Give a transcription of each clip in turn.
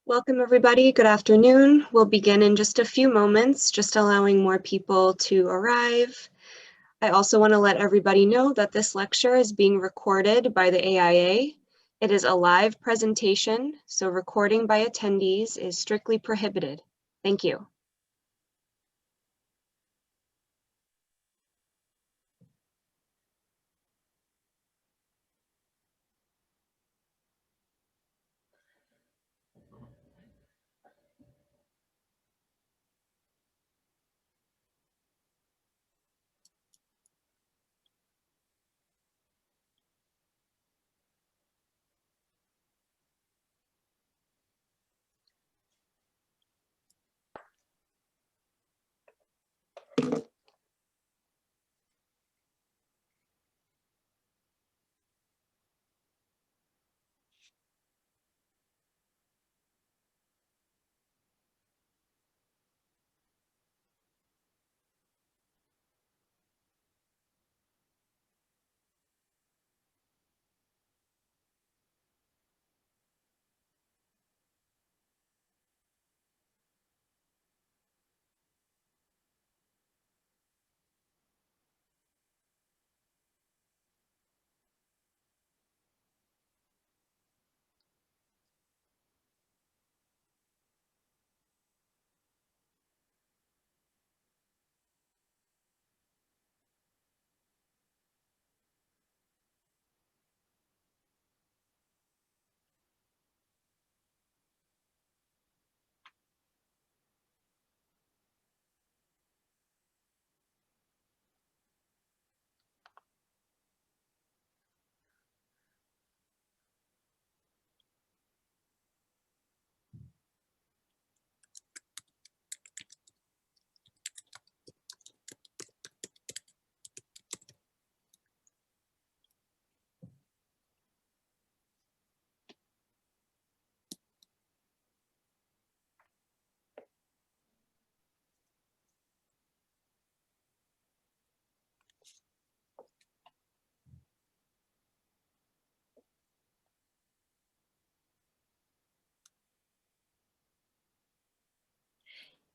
Welcome everybody, good afternoon. We'll begin in just a few moments, just allowing more people to arrive. I also want to let everybody know that this lecture is being recorded by the AIA. It is a live presentation, so recording by attendees is strictly prohibited. Thank you.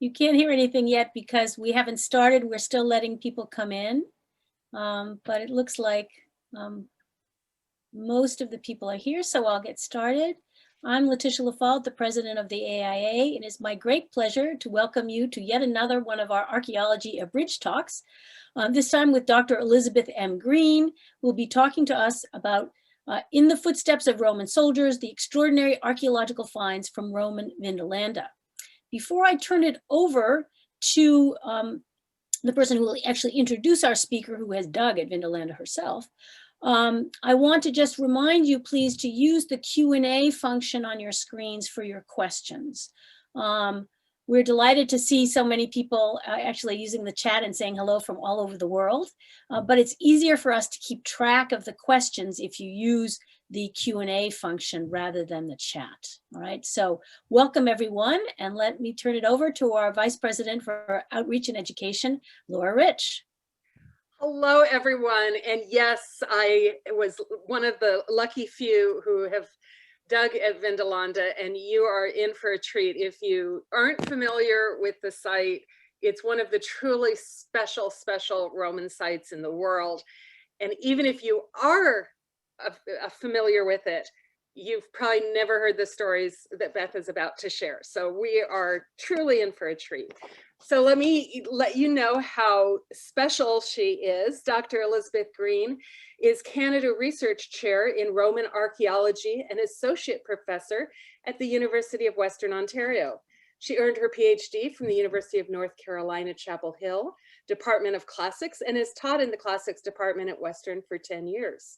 You can't hear anything yet because we haven't started. We're still letting people come in, but it looks like most of the people are here, so I'll get started. I'm Letitia Lafault, the president of the AIA. It is my great pleasure to welcome you to yet another one of our Archaeology Abridged talks. This time with Dr. Elizabeth M. Greene, who will be talking to us about In the Footsteps of Roman Soldiers, the extraordinary archaeological finds from Roman Vindolanda. Before I turn it over to the person who will actually introduce our speaker, who has dug at Vindolanda herself, I want to just remind you, please, to use the Q&A function on your screens for your questions. We're delighted to see so many people actually using the chat and saying hello from all over the world, but it's easier for us to keep track of the questions if you use the Q&A function rather than the chat. All right, so welcome everyone, and let me turn it over to our Vice President for Outreach and Education, Laura Rich. Hello everyone, and yes, I was one of the lucky few who have dug at Vindolanda, and you are in for a treat. If you aren't familiar with the site, it's one of the truly special Roman sites in the world. And even if you are familiar with it, you've probably never heard the stories that Beth is about to share. So we are truly in for a treat. So let me let you know how special she is. Dr. Elizabeth Greene is Canada Research Chair in Roman Archaeology and Associate Professor at the University of Western Ontario. She earned her PhD from the University of North Carolina, Chapel Hill, Department of Classics, and has taught in the Classics Department at Western for 10 years.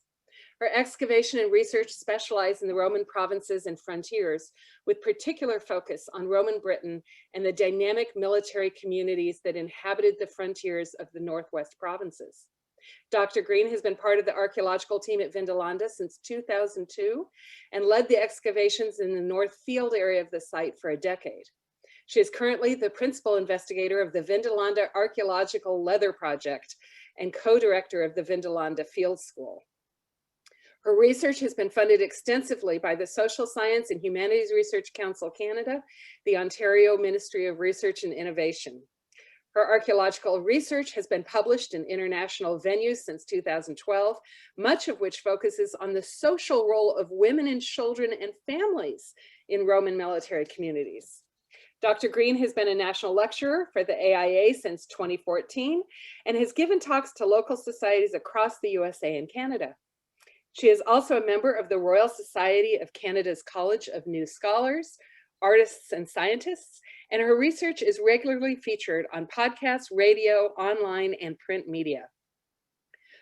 Her excavation and research specialize in the Roman provinces and frontiers, with particular focus on Roman Britain and the dynamic military communities that inhabited the frontiers of the Northwest provinces. Dr. Greene has been part of the archaeological team at Vindolanda since 2002 and led the excavations in the North Field area of the site for a decade. She is currently the principal investigator of the Vindolanda Archaeological Leather Project and co-director of the Vindolanda Field School. Her research has been funded extensively by the Social Science and Humanities Research Council Canada, the Ontario Ministry of Research and Innovation. Her archaeological research has been published in international venues since 2012, much of which focuses on the social role of women and children and families in Roman military communities. Dr. Greene has been a national lecturer for the AIA since 2014 and has given talks to local societies across the USA and Canada. She is also a member of the Royal Society of Canada's College of New Scholars, Artists and Scientists, and her research is regularly featured on podcasts, radio, online, and print media.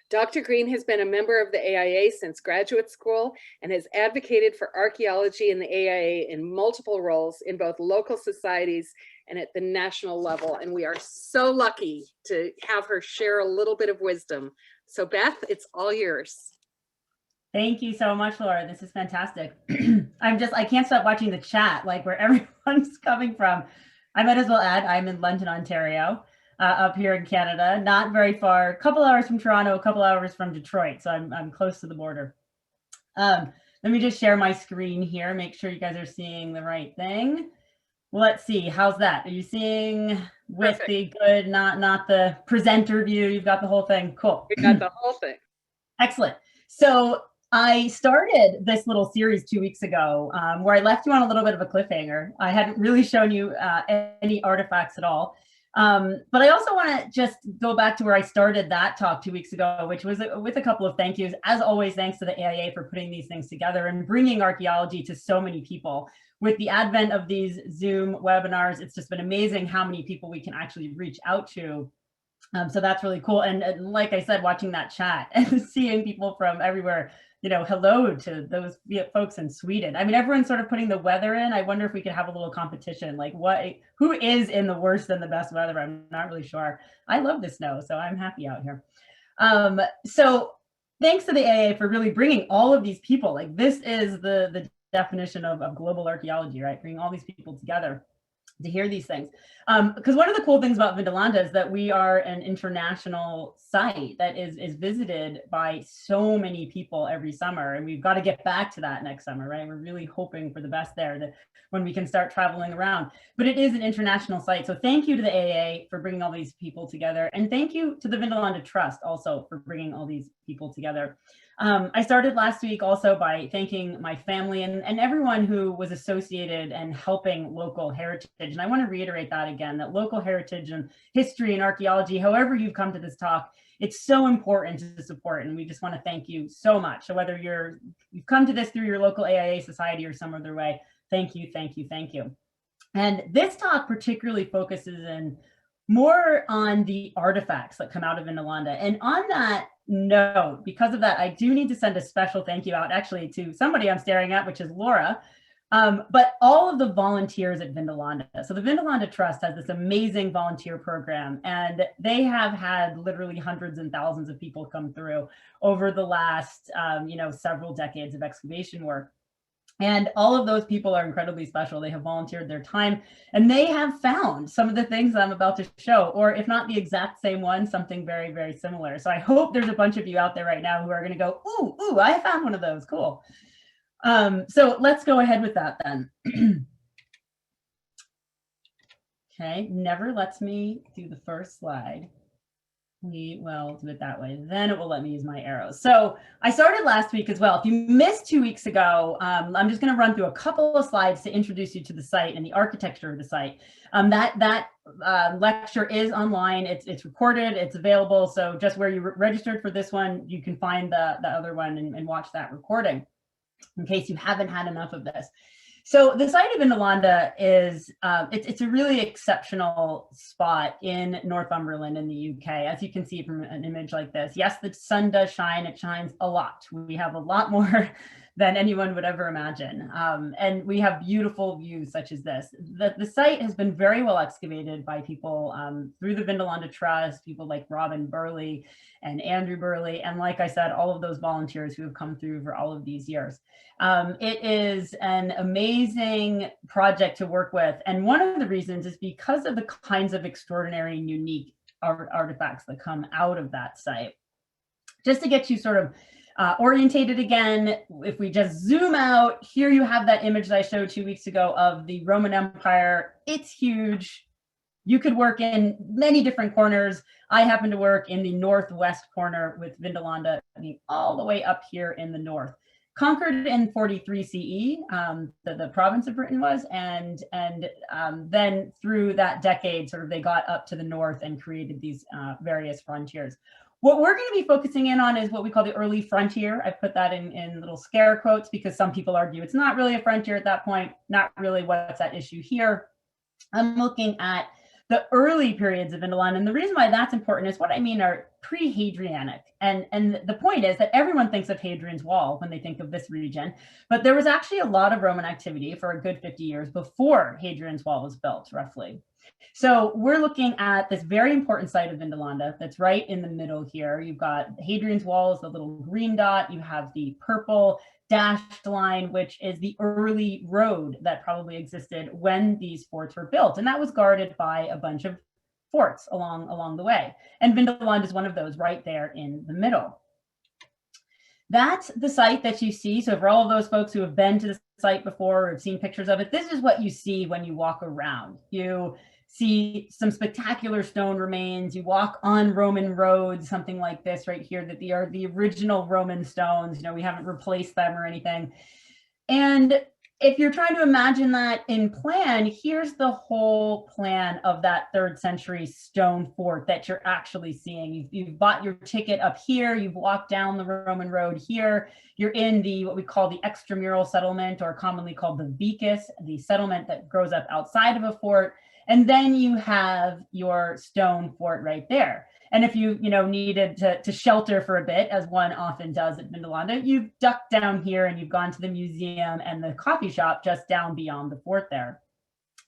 Dr. Greene has been a member of the AIA since graduate school and has advocated for archaeology in the AIA in multiple roles in both local societies and at the national level. And we are so lucky to have her share a little bit of wisdom. So Beth, it's all yours. Thank you so much, Laura. This is fantastic. I can't stop watching the chat, like where everyone's coming from. I might as well add, I'm in London, Ontario, up here in Canada, not very far, a couple hours from Toronto, a couple hours from Detroit. So I'm close to the border. Let me just share my screen here, make sure you guys are seeing the right thing. Let's see, how's that? Are you seeing with Perfect. The good, not the presenter view? You've got the whole thing, cool. We got the whole thing. Excellent. So I started this little series 2 weeks ago where I left you on a little bit of a cliffhanger. I hadn't really shown you any artifacts at all. But I also want to just go back to where I started that talk 2 weeks ago, which was with a couple of thank yous. As always, thanks to the AIA for putting these things together and bringing archaeology to so many people. With the advent of these Zoom webinars, it's just been amazing how many people we can actually reach out to. So that's really cool. And like I said, watching that chat and seeing people from everywhere, you know, hello to those folks in Sweden. I mean, everyone's sort of putting the weather in. I wonder if we could have a little competition, like who is in the worst and the best weather? I'm not really sure. I love the snow, so I'm happy out here. So thanks to the AIA for really bringing all of these people. Like this is the definition of global archaeology, right? Bringing all these people together to hear these things. Because one of the cool things about Vindolanda is that we are an international site that is visited by so many people every summer, and we've got to get back to that next summer, right? We're really hoping for the best there, that when we can start traveling around. But it is an international site, so thank you to the AIA for bringing all these people together, and thank you to the Vindolanda Trust also for bringing all these people together. I started last week also by thanking my family and everyone who was associated and helping local heritage. And I want to reiterate that again, that local heritage and history and archaeology, however you've come to this talk, it's so important to support. And we just want to thank you so much. So whether you've come to this through your local AIA society or some other way, thank you, thank you, thank you. And this talk particularly focuses in more on the artifacts that come out of Vindolanda. And on that note, because of that, I do need to send a special thank you out actually to somebody I'm staring at, which is Laura, but all of the volunteers at Vindolanda. So the Vindolanda Trust has this amazing volunteer program, and they have had literally hundreds and thousands of people come through over the last, several decades of excavation work. And all of those people are incredibly special. They have volunteered their time and they have found some of the things that I'm about to show, or if not the exact same one, something very, very similar. So I hope there's a bunch of you out there right now who are going to go, ooh, I found one of those. Cool. So let's go ahead with that then. Okay, never lets me do the first slide. We will do it that way. Then it will let me use my arrows. So I started last week as well. If you missed 2 weeks ago, I'm just going to run through a couple of slides to introduce you to the site and the architecture of the site. That lecture is online. It's recorded. It's available. So just where you registered for this one, you can find the other one and watch that recording in case you haven't had enough of this. So the site of Vindolanda is, it's a really exceptional spot in Northumberland in the UK, as you can see from an image like this. Yes, the sun does shine, it shines a lot. We have a lot more than anyone would ever imagine. And we have beautiful views such as this. The site has been very well excavated by people through the Vindolanda Trust, people like Robin Burley and Andrew Burley, and like I said, all of those volunteers who have come through for all of these years. It is an amazing project to work with. And one of the reasons is because of the kinds of extraordinary and unique artifacts that come out of that site. Just to get you sort of orientated again. If we just zoom out, here you have that image that I showed 2 weeks ago of the Roman Empire. It's huge. You could work in many different corners. I happen to work in the northwest corner with Vindolanda, all the way up here in the north. Conquered in 43 CE, the province of Britain was, and then through that decade, sort of they got up to the north and created these various frontiers. What we're going to be focusing in on is what we call the early frontier. I put that in little scare quotes because some people argue it's not really a frontier at that point, not really what's at issue here. I'm looking at the early periods of Vindolanda, and the reason why that's important is what I mean are pre-Hadrianic. And the point is that everyone thinks of Hadrian's Wall when they think of this region, but there was actually a lot of Roman activity for a good 50 years before Hadrian's Wall was built, roughly. So we're looking at this very important site of Vindolanda that's right in the middle here. You've got Hadrian's Wall is the little green dot. You have the purple dashed line, which is the early road that probably existed when these forts were built. And that was guarded by a bunch of forts along the way. And Vindolanda is one of those right there in the middle. That's the site that you see. So for all of those folks who have been to the site before or have seen pictures of it, this is what you see when you walk around. You see some spectacular stone remains. You walk on Roman roads, something like this right here, that they are the original Roman stones. You know, we haven't replaced them or anything. And if you're trying to imagine that in plan, here's the whole plan of that 3rd century stone fort that you're actually seeing. You've bought your ticket up here, you've walked down the Roman road here, you're in the what we call the extramural settlement, or commonly called the vicus, the settlement that grows up outside of a fort. And then you have your stone fort right there. And if you needed to shelter for a bit, as one often does at Vindolanda, you've ducked down here and you've gone to the museum and the coffee shop just down beyond the fort there,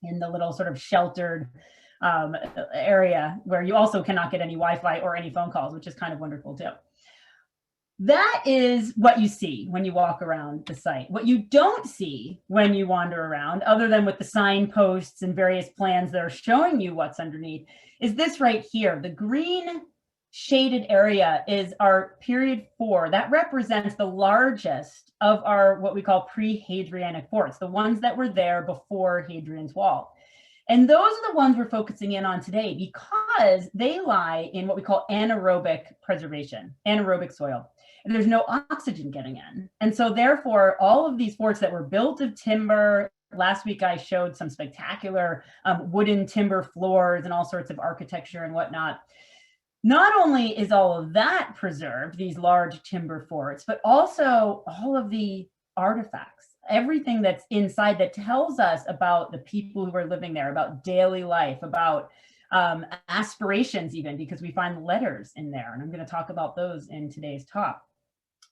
in the little sort of sheltered area where you also cannot get any Wi-Fi or any phone calls, which is kind of wonderful too. That is what you see when you walk around the site. What you don't see when you wander around, other than with the signposts and various plans that are showing you what's underneath, is this right here. The green shaded area is our period 4. That represents the largest of our what we call pre-Hadrianic forts, the ones that were there before Hadrian's Wall. And those are the ones we're focusing in on today because they lie in what we call anaerobic preservation, anaerobic soil. And there's no oxygen getting in. And so therefore, all of these forts that were built of timber, last week I showed some spectacular wooden timber floors and all sorts of architecture and whatnot. Not only is all of that preserved, these large timber forts, but also all of the artifacts, everything that's inside that tells us about the people who are living there, about daily life, about aspirations even, because we find letters in there. And I'm going to talk about those in today's talk.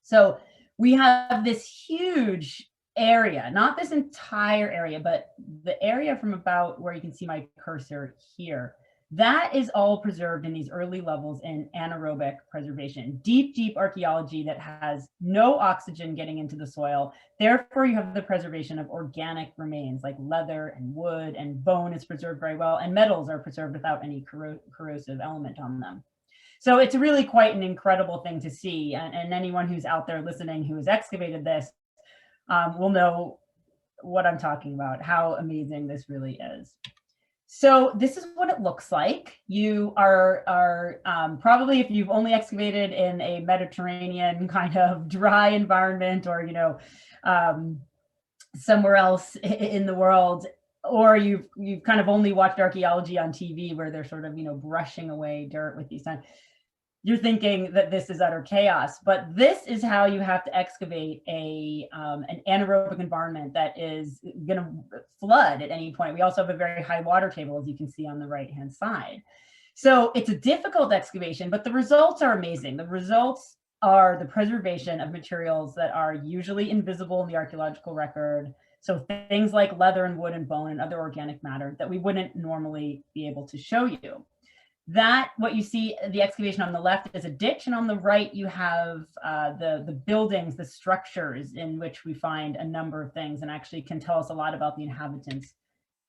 So we have this huge area, not this entire area, but the area from about where you can see my cursor here. That is all preserved in these early levels in anaerobic preservation, deep archaeology that has no oxygen getting into the soil. Therefore, you have the preservation of organic remains like leather and wood, and bone is preserved very well, and metals are preserved without any corrosive element on them. So it's really quite an incredible thing to see. And anyone who's out there listening who has excavated this will know what I'm talking about, how amazing this really is. So this is what it looks like. You are probably, if you've only excavated in a Mediterranean kind of dry environment, or somewhere else in the world, or you've kind of only watched archaeology on TV where they're sort of brushing away dirt with these things, you're thinking that this is utter chaos. But this is how you have to excavate an anaerobic environment that is going to flood at any point. We also have a very high water table, as you can see on the right-hand side. So it's a difficult excavation, but the results are amazing. The results are the preservation of materials that are usually invisible in the archaeological record. So things like leather and wood and bone and other organic matter that we wouldn't normally be able to show you. That, what you see, the excavation on the left is a ditch, and on the right you have the buildings, the structures in which we find a number of things, and actually can tell us a lot about the inhabitants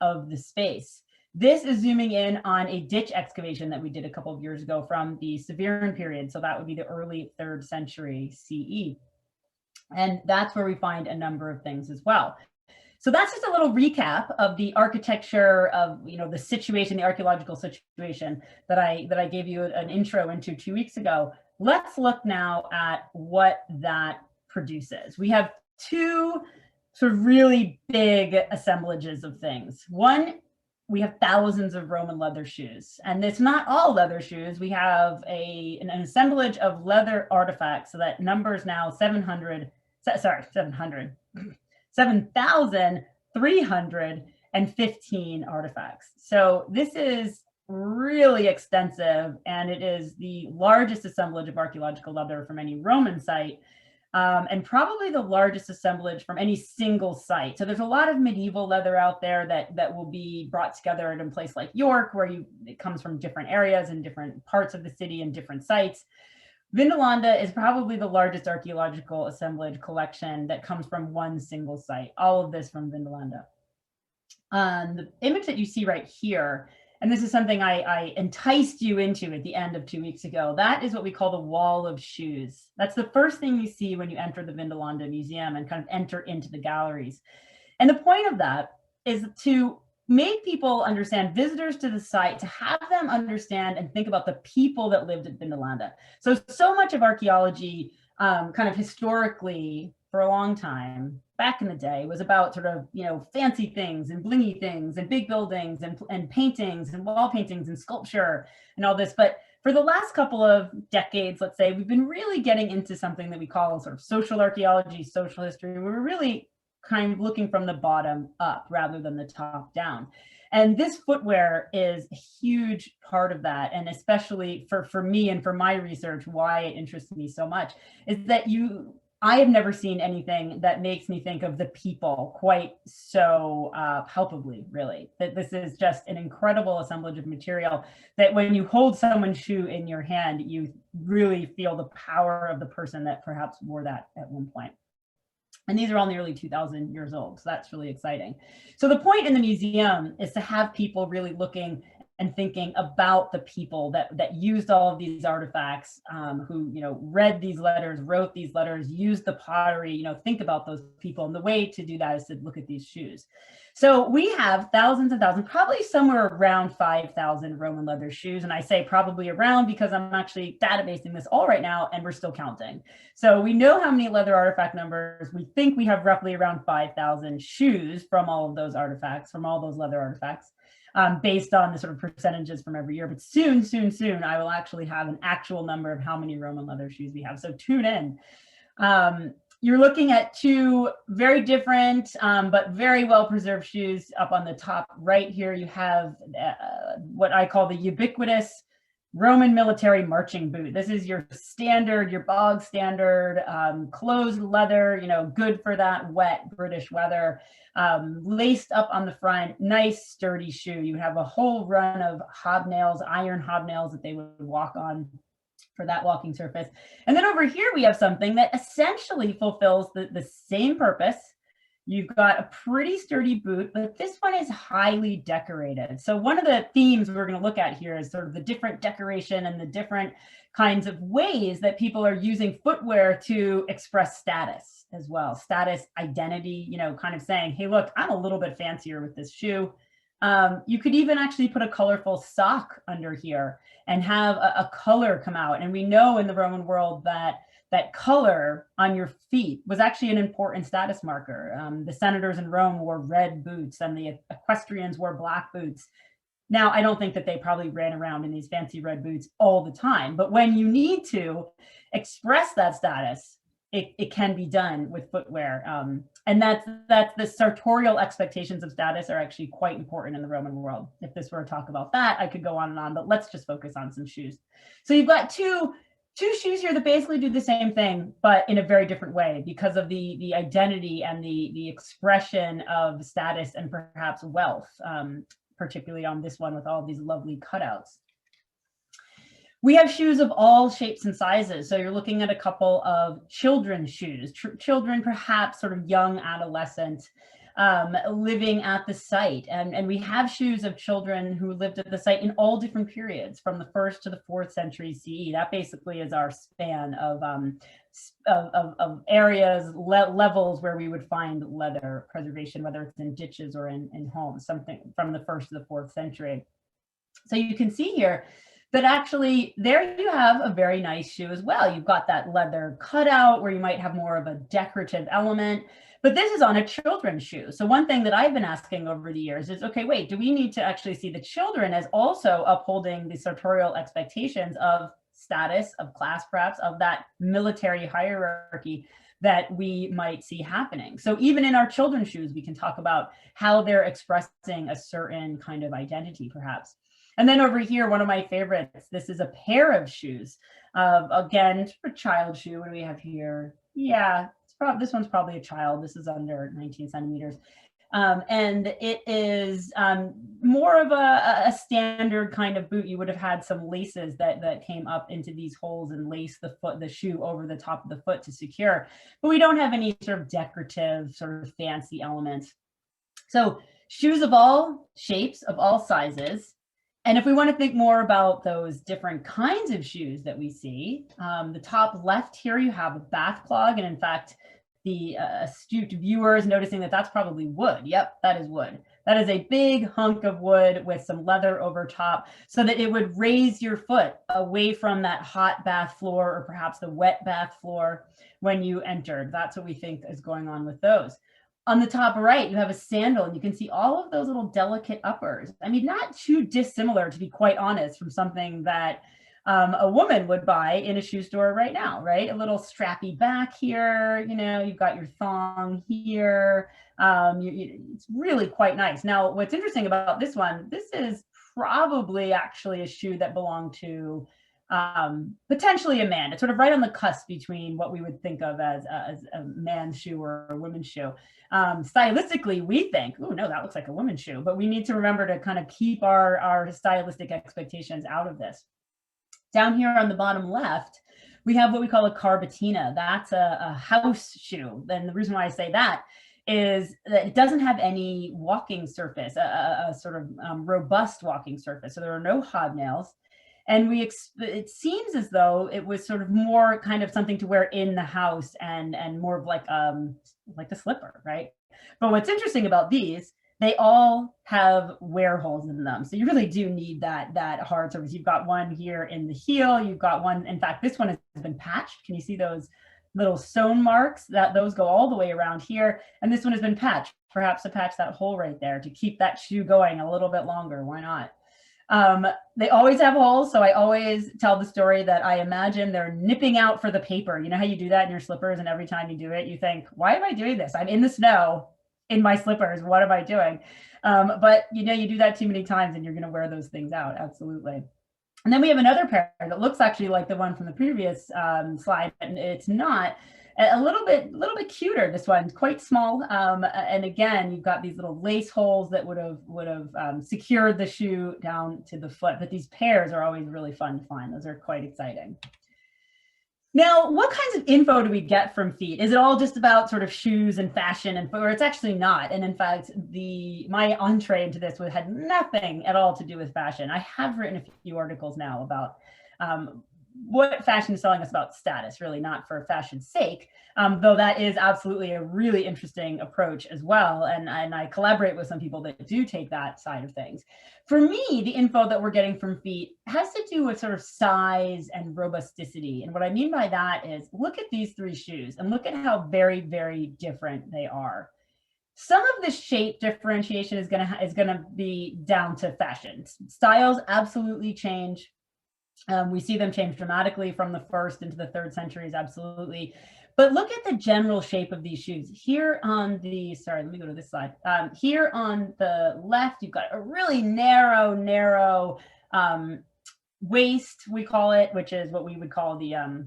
of the space. This is zooming in on a ditch excavation that we did a couple of years ago from the Severan period. So that would be the early 3rd century CE. And that's where we find a number of things as well. So that's just a little recap of the architecture of, the situation, the archaeological situation that I gave you an intro into 2 weeks ago. Let's look now at what that produces. We have two sort of really big assemblages of things. One, we have thousands of Roman leather shoes, and it's not all leather shoes. We have an assemblage of leather artifacts, so that numbers now 7,315 artifacts. So this is really extensive, and it is the largest assemblage of archaeological leather from any Roman site, and probably the largest assemblage from any single site. So there's a lot of medieval leather out there that will be brought together at a place like York, where it comes from different areas and different parts of the city and different sites. Vindolanda is probably the largest archaeological assemblage collection that comes from one single site. All of this from Vindolanda. The image that you see right here, and this is something I enticed you into at the end of 2 weeks ago, that is what we call the wall of shoes. That's the first thing you see when you enter the Vindolanda Museum and kind of enter into the galleries. And the point of that is to make people understand, visitors to the site, to have them understand and think about the people that lived at Vindolanda. So much of archaeology, kind of historically, for a long time, back in the day, was about sort of, fancy things and blingy things and big buildings and paintings and wall paintings and sculpture and all this. But for the last couple of decades, let's say, we've been really getting into something that we call sort of social archaeology, social history. We're really kind of looking from the bottom up rather than the top down. And this footwear is a huge part of that. And especially for me and for my research, why it interests me so much is that I have never seen anything that makes me think of the people quite so palpably, really. That this is just an incredible assemblage of material that when you hold someone's shoe in your hand, you really feel the power of the person that perhaps wore that at one point. And these are all nearly 2,000 years old, so that's really exciting. So the point in the museum is to have people really looking and thinking about the people that used all of these artifacts, who read these letters, wrote these letters, used the pottery, think about those people. And the way to do that is to look at these shoes. So we have thousands and thousands, probably somewhere around 5,000 Roman leather shoes. And I say probably around because I'm actually databasing this all right now and we're still counting. So we know how many leather artifact numbers. We think we have roughly around 5,000 shoes from all of those artifacts, from all those leather artifacts. Based on the sort of percentages from every year. But soon, I will actually have an actual number of how many Roman leather shoes we have. So tune in. You're looking at two very different, but very well-preserved shoes. Up on the top right here, you have what I call the ubiquitous Roman military marching boot. This is your standard, your bog standard, closed leather, good for that wet British weather. Laced up on the front, nice sturdy shoe. You have a whole run of hobnails, iron hobnails that they would walk on for that walking surface. And then over here we have something that essentially fulfills the same purpose. You've got a pretty sturdy boot, but this one is highly decorated. So one of the themes we're going to look at here is sort of the different decoration and the different kinds of ways that people are using footwear to express status as well. Status, identity, kind of saying, hey, look, I'm a little bit fancier with this shoe. You could even actually put a colorful sock under here and have a color come out. And we know in the Roman world that color on your feet was actually an important status marker. The senators in Rome wore red boots and the equestrians wore black boots. Now, I don't think that they probably ran around in these fancy red boots all the time, but when you need to express that status, it can be done with footwear. And that's the sartorial expectations of status are actually quite important in the Roman world. If this were a talk about that, I could go on and on, but let's just focus on some shoes. So you've got two shoes here that basically do the same thing, but in a very different way because of the identity and the expression of status and perhaps wealth, particularly on this one with all these lovely cutouts. We have shoes of all shapes and sizes. So you're looking at a couple of children's shoes, children, perhaps sort of young adolescent. living at the site. And we have shoes of children who lived at the site in all different periods, from the 1st to the 4th century CE. That basically is our span of areas, levels where we would find leather preservation, whether it's in ditches or in homes, something from the 1st to the 4th century. So you can see here that actually there you have a very nice shoe as well. You've got that leather cutout where you might have more of a decorative element, but this is on a children's shoe. So one thing that I've been asking over the years is, okay, wait, do we need to actually see the children as also upholding the sartorial expectations of status, of class, perhaps, of that military hierarchy that we might see happening? So even in our children's shoes, we can talk about how they're expressing a certain kind of identity, perhaps. And then over here, one of my favorites, this is a pair of shoes. Again, a child shoe. What do we have here? Yeah, this one's probably a child. This is under 19 centimeters. And it is more of a standard kind of boot. You would have had some laces that came up into these holes and laced the shoe over the top of the foot to secure. But we don't have any sort of decorative, sort of fancy elements. So shoes of all shapes, of all sizes. And if we want to think more about those different kinds of shoes that we see, the top left here, you have a bath clog. And in fact, the astute viewer is noticing that that's probably wood. Yep, that is wood. That is a big hunk of wood with some leather over top so that it would raise your foot away from that hot bath floor or perhaps the wet bath floor when you entered. That's what we think is going on with those. On the top right, you have a sandal, and you can see all of those little delicate uppers. I mean, not too dissimilar, to be quite honest, from something that a woman would buy in a shoe store right now, right? A little strappy back here, you know, you've got your thong here. It's really quite nice. Now, what's interesting about this one, this is probably actually a shoe that belonged to potentially a man. It's sort of right on the cusp between what we would think of as a man's shoe or a woman's shoe. Stylistically, we think, oh no, that looks like a woman's shoe, but we need to remember to kind of keep our stylistic expectations out of this. Down here on the bottom left, we have what we call a carbatina. That's a house shoe. And the reason why I say that is that it doesn't have any walking surface, a sort of robust walking surface. So there are no hobnails. And it seems as though it was sort of more kind of something to wear in the house and more of like a slipper, right? But what's interesting about these, they all have wear holes in them. So you really do need that hard surface. You've got one here in the heel. You've got one, in fact, this one has been patched. Can you see those little sewn marks? Those go all the way around here. And this one has been patched, perhaps to patch that hole right there to keep that shoe going a little bit longer. Why not? They always have holes, so I always tell the story that I imagine they're nipping out for the paper. You know how you do that in your slippers, and every time you do it, you think, why am I doing this? I'm in the snow in my slippers. What am I doing? But you know, you do that too many times and you're going to wear those things out. Absolutely. And then we have another pair that looks actually like the one from the previous slide, and it's not. A little bit cuter. This one's quite small, and again, you've got these little lace holes that would have secured the shoe down to the foot. But these pairs are always really fun to find. Those are quite exciting. Now, what kinds of info do we get from feet? Is it all just about sort of shoes and fashion and footwear? It's actually not. And in fact, my entree into this had nothing at all to do with fashion. I have written a few articles now about what fashion is telling us about status, really not for fashion's sake, though that is absolutely a really interesting approach as well. And I collaborate with some people that do take that side of things. For me, the info that we're getting from feet has to do with sort of size and robusticity. And what I mean by that is, look at these three shoes and look at how very, very different they are. Some of the shape differentiation is gonna be down to fashion. Styles absolutely change. We see them change dramatically from the 1st into the 3rd centuries, absolutely. But look at the general shape of these shoes. Here on the, sorry, let me go to this slide. Here on the left, you've got a really narrow waist, we call it, which is what we would call the, I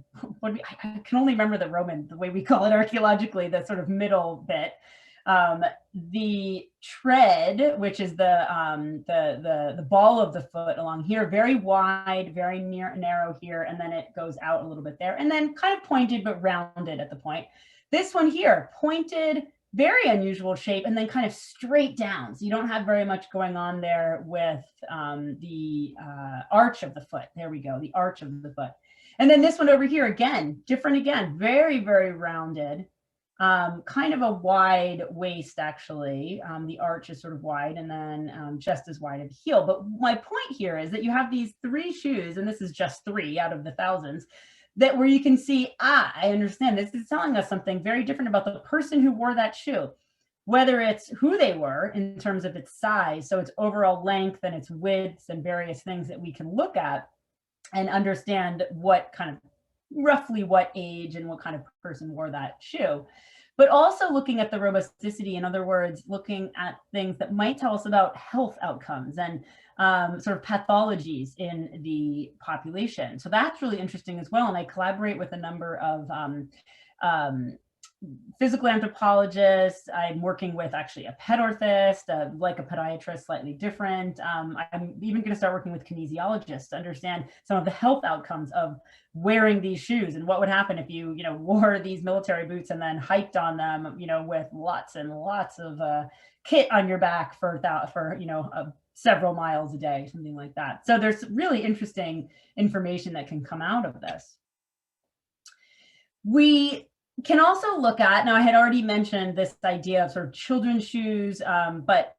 can only remember the way we call it archaeologically, the sort of middle bit. The tread, which is the ball of the foot along here, very wide, very narrow here, and then it goes out a little bit there, and then kind of pointed but rounded at the point. This one here, pointed, very unusual shape, and then kind of straight down. So you don't have very much going on there with the arch of the foot. There we go, the arch of the foot. And then this one over here, again, different again, very, very rounded, kind of a wide waist actually. The arch is sort of wide, and then just as wide of a heel. But my point here is that you have these 3 shoes, and this is just 3 out of the thousands, that where you can see, I understand this is telling us something very different about the person who wore that shoe, whether it's who they were in terms of its size, so its overall length and its widths and various things that we can look at and understand what kind of, roughly what age and what kind of person wore that shoe. But also looking at the robusticity, in other words, looking at things that might tell us about health outcomes and sort of pathologies in the population. So that's really interesting as well. And I collaborate with a number of physical anthropologists. I'm working with actually a pet orthist, like a podiatrist, slightly different. I'm even going to start working with kinesiologists to understand some of the health outcomes of wearing these shoes and what would happen if you, wore these military boots and then hiked on them, with lots and lots of kit on your back for several miles a day, something like that. So there's really interesting information that can come out of this. We can also look at, now I had already mentioned this idea of sort of children's shoes, but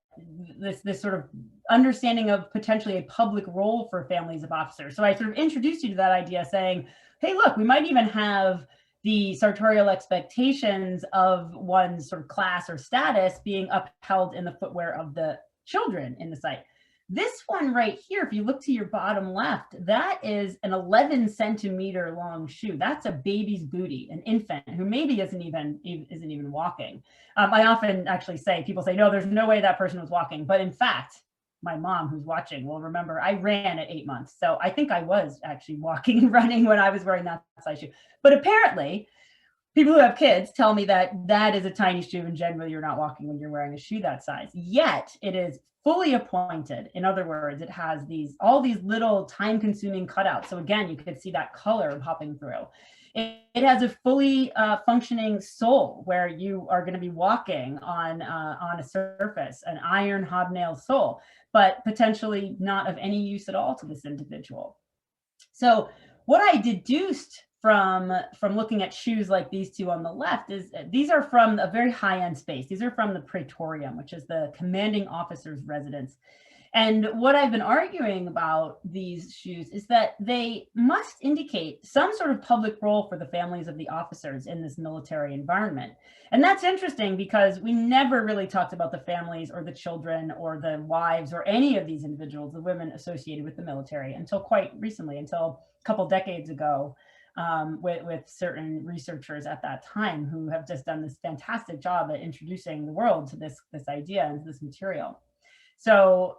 this sort of understanding of potentially a public role for families of officers. So I sort of introduced you to that idea saying, hey, look, we might even have the sartorial expectations of one's sort of class or status being upheld in the footwear of the children in the site. This one right here, if you look to your bottom left, that is an 11-centimeter long shoe. That's a baby's booty, an infant who maybe isn't even walking. I often actually say, people say, no, there's no way that person was walking. But in fact, my mom who's watching will remember I ran at 8 months. So I think I was actually walking and running when I was wearing that size shoe. But apparently, people who have kids tell me that that is a tiny shoe and generally you're not walking when you're wearing a shoe that size. Yet it is fully appointed. In other words, it has all these little time-consuming cutouts. So again, you could see that color popping through. It has a fully functioning sole where you are going to be walking on a surface, an iron hobnail sole, but potentially not of any use at all to this individual. So what I deduced from looking at shoes like these two on the left is these are from a very high-end space. These are from the Praetorium, which is the commanding officer's residence. And what I've been arguing about these shoes is that they must indicate some sort of public role for the families of the officers in this military environment. And that's interesting because we never really talked about the families or the children or the wives or any of these individuals, the women associated with the military, until quite recently, until a couple decades ago. With certain researchers at that time who have just done this fantastic job at introducing the world to this idea and to this material. So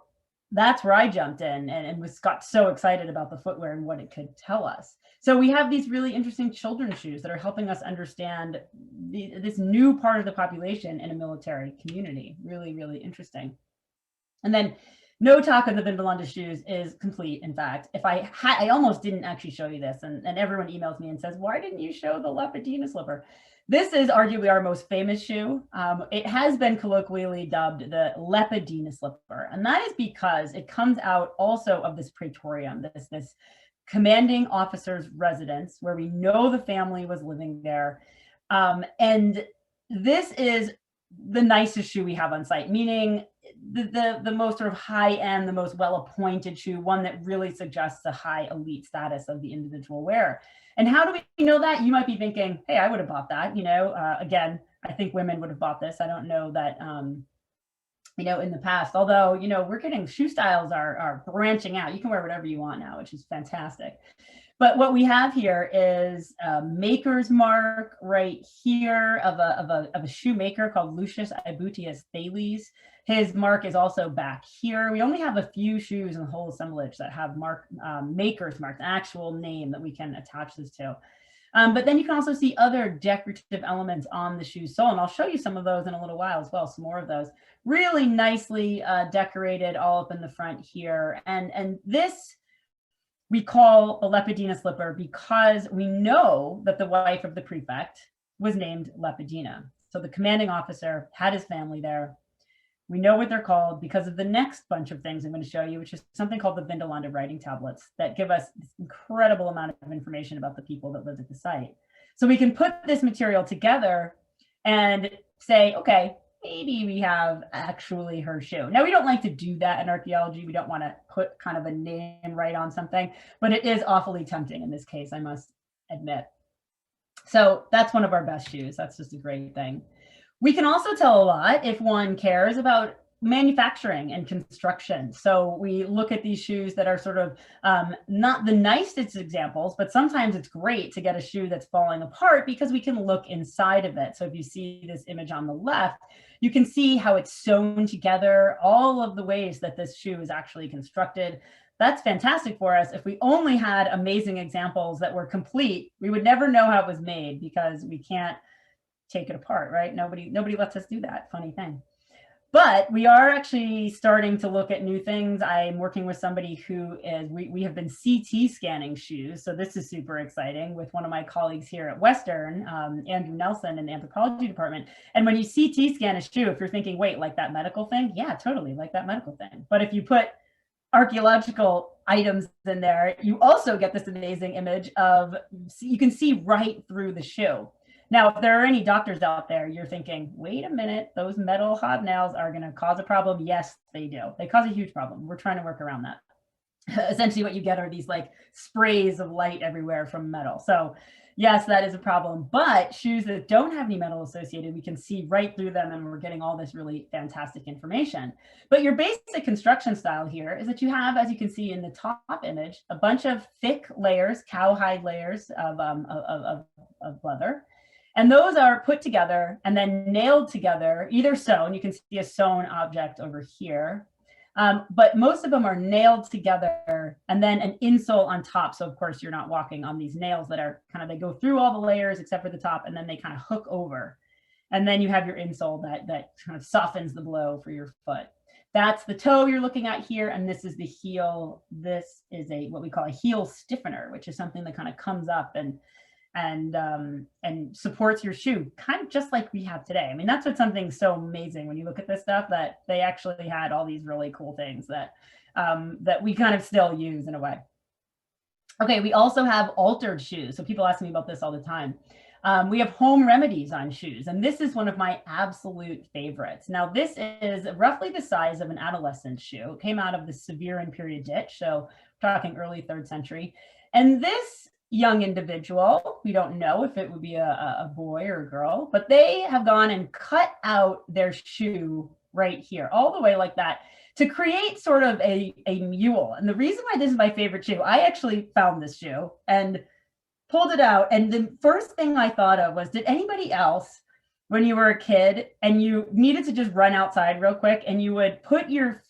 that's where I jumped in and got so excited about the footwear and what it could tell us. So we have these really interesting children's shoes that are helping us understand this new part of the population in a military community. Really, really interesting. And then no talk of the Vindolanda shoes is complete. In fact, I almost didn't actually show you this, and everyone emails me and says, why didn't you show the Lepidina slipper? This is arguably our most famous shoe. It has been colloquially dubbed the Lepidina slipper, and that is because it comes out also of this Praetorium, this commanding officer's residence where we know the family was living there. And this is the nicest shoe we have on site, meaning the most sort of high end, the most well-appointed shoe, one that really suggests the high elite status of the individual wearer. And how do we know that? You might be thinking, hey, I would have bought that. Again, I think women would have bought this. I don't know that, in the past, although, we're getting shoe styles are branching out. You can wear whatever you want now, which is fantastic. But what we have here is a maker's mark right here of a shoemaker called Lucius Aebutius Thales. His mark is also back here. We only have a few shoes in the whole assemblage that have maker's mark, an actual name that we can attach this to. But then you can also see other decorative elements on the shoe sole, and I'll show you some of those in a little while as well, some more of those. Really nicely decorated all up in the front here. And this we call the Lepidina slipper because we know that the wife of the prefect was named Lepidina. So the commanding officer had his family there. We know what they're called because of the next bunch of things I'm going to show you, which is something called the Vindolanda writing tablets that give us this incredible amount of information about the people that lived at the site. So we can put this material together and say, okay, maybe we have actually her shoe. Now, we don't like to do that in archaeology. We don't want to put kind of a name right on something, but it is awfully tempting in this case, I must admit. So that's one of our best shoes. That's just a great thing. We can also tell a lot if one cares about manufacturing and construction. So we look at these shoes that are sort of not the nicest examples, but sometimes it's great to get a shoe that's falling apart because we can look inside of it. So if you see this image on the left, you can see how it's sewn together, all of the ways that this shoe is actually constructed. That's fantastic for us. If we only had amazing examples that were complete, we would never know how it was made because we can't take it apart, right? Nobody lets us do that, funny thing. But we are actually starting to look at new things. I'm working with somebody who is, we have been CT scanning shoes. So this is super exciting with one of my colleagues here at Western, Andrew Nelson in the anthropology department. And when you CT scan a shoe, if you're thinking, wait, like that medical thing? Yeah, totally, like that medical thing. But if you put archaeological items in there, you also get this amazing image of, you can see right through the shoe. Now, if there are any doctors out there, you're thinking, wait a minute, those metal hobnails are going to cause a problem. Yes, they do. They cause a huge problem. We're trying to work around that. Essentially, what you get are these like sprays of light everywhere from metal. So yes, that is a problem. But shoes that don't have any metal associated, we can see right through them and we're getting all this really fantastic information. But your basic construction style here is that you have, as you can see in the top image, a bunch of thick layers, cowhide layers of leather. And those are put together and then nailed together, either sewn. You can see a sewn object over here, but most of them are nailed together and then an insole on top. So of course you're not walking on these nails that are kind of, they go through all the layers except for the top and then they kind of hook over. And then you have your insole that kind of softens the blow for your foot. That's the toe you're looking at here. And this is the heel. This is what we call a heel stiffener, which is something that kind of comes up and supports your shoe, kind of just like we have today. I mean, that's what's something so amazing when you look at this stuff, that they actually had all these really cool things that that we kind of still use in a way. Okay, we also have altered shoes. So people ask me about this all the time. We have home remedies on shoes, and this is one of my absolute favorites. Now, this is roughly the size of an adolescent shoe. It came out of the Severan period ditch, so we're talking early 3rd century. And this young individual, we don't know if it would be a boy or a girl, but they have gone and cut out their shoe right here, all the way like that, to create sort of a mule. And the reason why this is my favorite shoe, I actually found this shoe and pulled it out. And the first thing I thought of was, did anybody else, when you were a kid and you needed to just run outside real quick and you would put your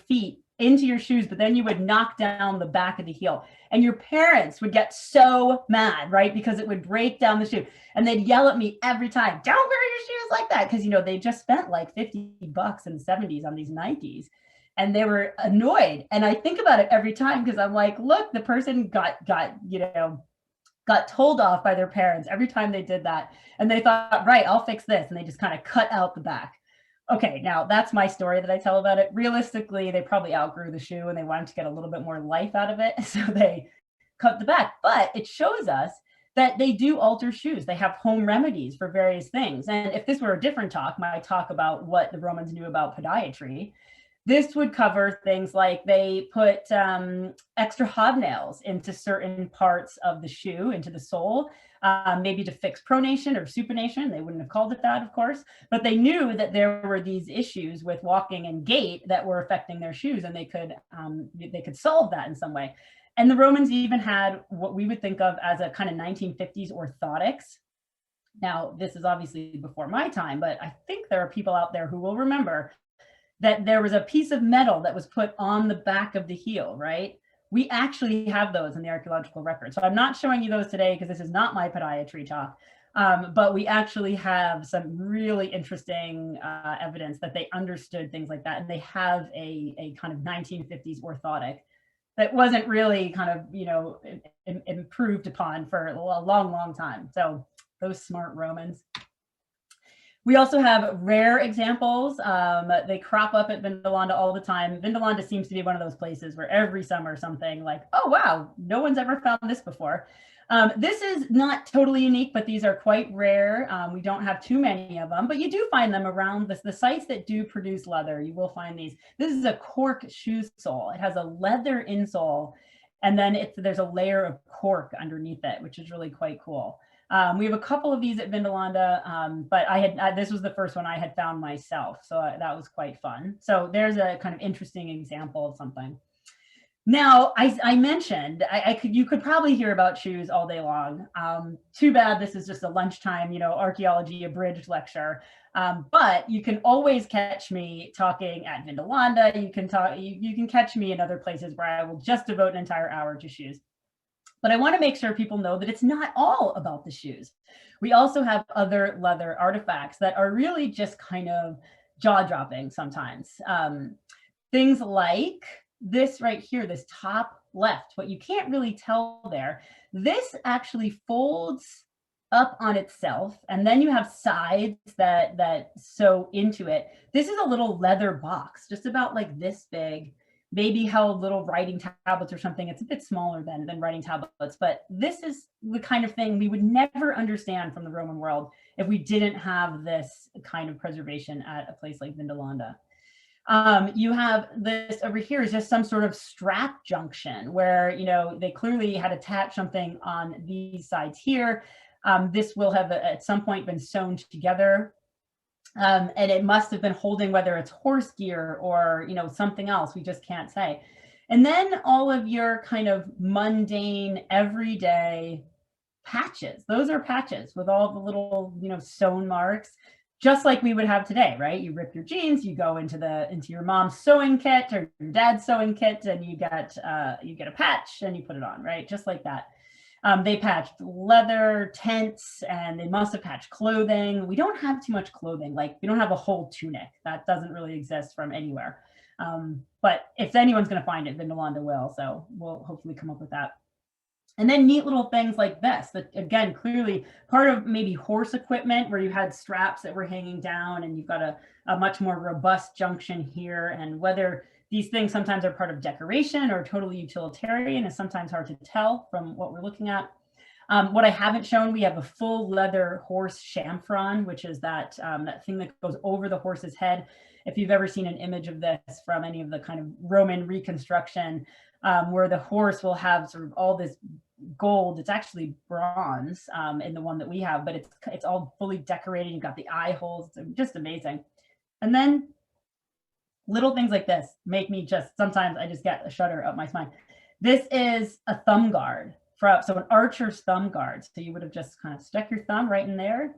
feet into your shoes, but then you would knock down the back of the heel and your parents would get so mad, right? Because it would break down the shoe and they'd yell at me every time, don't wear your shoes like that. Cause you know, they just spent like $50 in the 70s on these Nikes and they were annoyed. And I think about it every time because I'm like, look, the person got told off by their parents every time they did that. And they thought, right, I'll fix this. And they just kind of cut out the back. Okay, now that's my story that I tell about it. Realistically, they probably outgrew the shoe and they wanted to get a little bit more life out of it. So they cut the back, but it shows us that they do alter shoes. They have home remedies for various things. And if this were a different talk, my talk about what the Romans knew about podiatry, this would cover things like they put extra hobnails into certain parts of the shoe, into the sole, maybe to fix pronation or supination. They wouldn't have called it that, of course, but they knew that there were these issues with walking and gait that were affecting their shoes, and they could solve that in some way. And the Romans even had what we would think of as a kind of 1950s orthotics. Now, this is obviously before my time, but I think there are people out there who will remember that there was a piece of metal that was put on the back of the heel, right? We actually have those in the archaeological record. So I'm not showing you those today because this is not my podiatry talk, but we actually have some really interesting evidence that they understood things like that. And they have a kind of 1950s orthotic that wasn't really kind of, you know, improved upon for a long, long time. So those smart Romans. We also have rare examples. They crop up at Vindolanda all the time. Vindolanda seems to be one of those places where every summer something like, oh, wow, no one's ever found this before. This is not totally unique, but these are quite rare. We don't have too many of them, but you do find them around the sites that do produce leather. You will find these. This is a cork shoe sole. It has a leather insole, and then there's a layer of cork underneath it, which is really quite cool. We have a couple of these at Vindolanda, but this was the first one I had found myself, so that was quite fun. So there's a kind of interesting example of something. Now, I mentioned you could probably hear about shoes all day long. Too bad this is just a lunchtime, archaeology abridged lecture. But you can always catch me talking at Vindolanda. You can catch me in other places where I will just devote an entire hour to shoes. But I want to make sure people know that it's not all about the shoes. We also have other leather artifacts that are really just kind of jaw-dropping sometimes. Things like this right here, this top left, what you can't really tell there, this actually folds up on itself, and then you have sides that sew into it. This is a little leather box, just about like this big, maybe held little writing tablets or something. It's a bit smaller than writing tablets, but this is the kind of thing we would never understand from the Roman world if we didn't have this kind of preservation at a place like Vindolanda. You have this over here is just some sort of strap junction where, they clearly had attached something on these sides here. This will have at some point been sewn together. And it must have been holding, whether it's horse gear or, something else, we just can't say. And then all of your kind of mundane, everyday patches. Those are patches with all the little, sewn marks, just like we would have today, right? You rip your jeans, you go into your mom's sewing kit or your dad's sewing kit, and you get a patch and you put it on, right? Just like that. They patched leather tents, and they must have patched clothing. We don't have too much clothing. Like, we don't have a whole tunic. That doesn't really exist from anywhere. But if anyone's going to find it, Vindolanda will. So we'll hopefully come up with that. And then neat little things like this, that again, clearly part of maybe horse equipment where you had straps that were hanging down, and you've got a much more robust junction here. And whether these things sometimes are part of decoration or totally utilitarian is sometimes hard to tell from what we're looking at. What I haven't shown, we have a full leather horse chamfron, which is that thing that goes over the horse's head. If you've ever seen an image of this from any of the kind of Roman reconstruction, where the horse will have sort of all this gold, it's actually bronze in the one that we have, but it's all fully decorated. You've got the eye holes, it's just amazing. And then little things like this make me sometimes I just get a shudder up my spine. This is a thumb guard, so an archer's thumb guard. So you would have just kind of stuck your thumb right in there,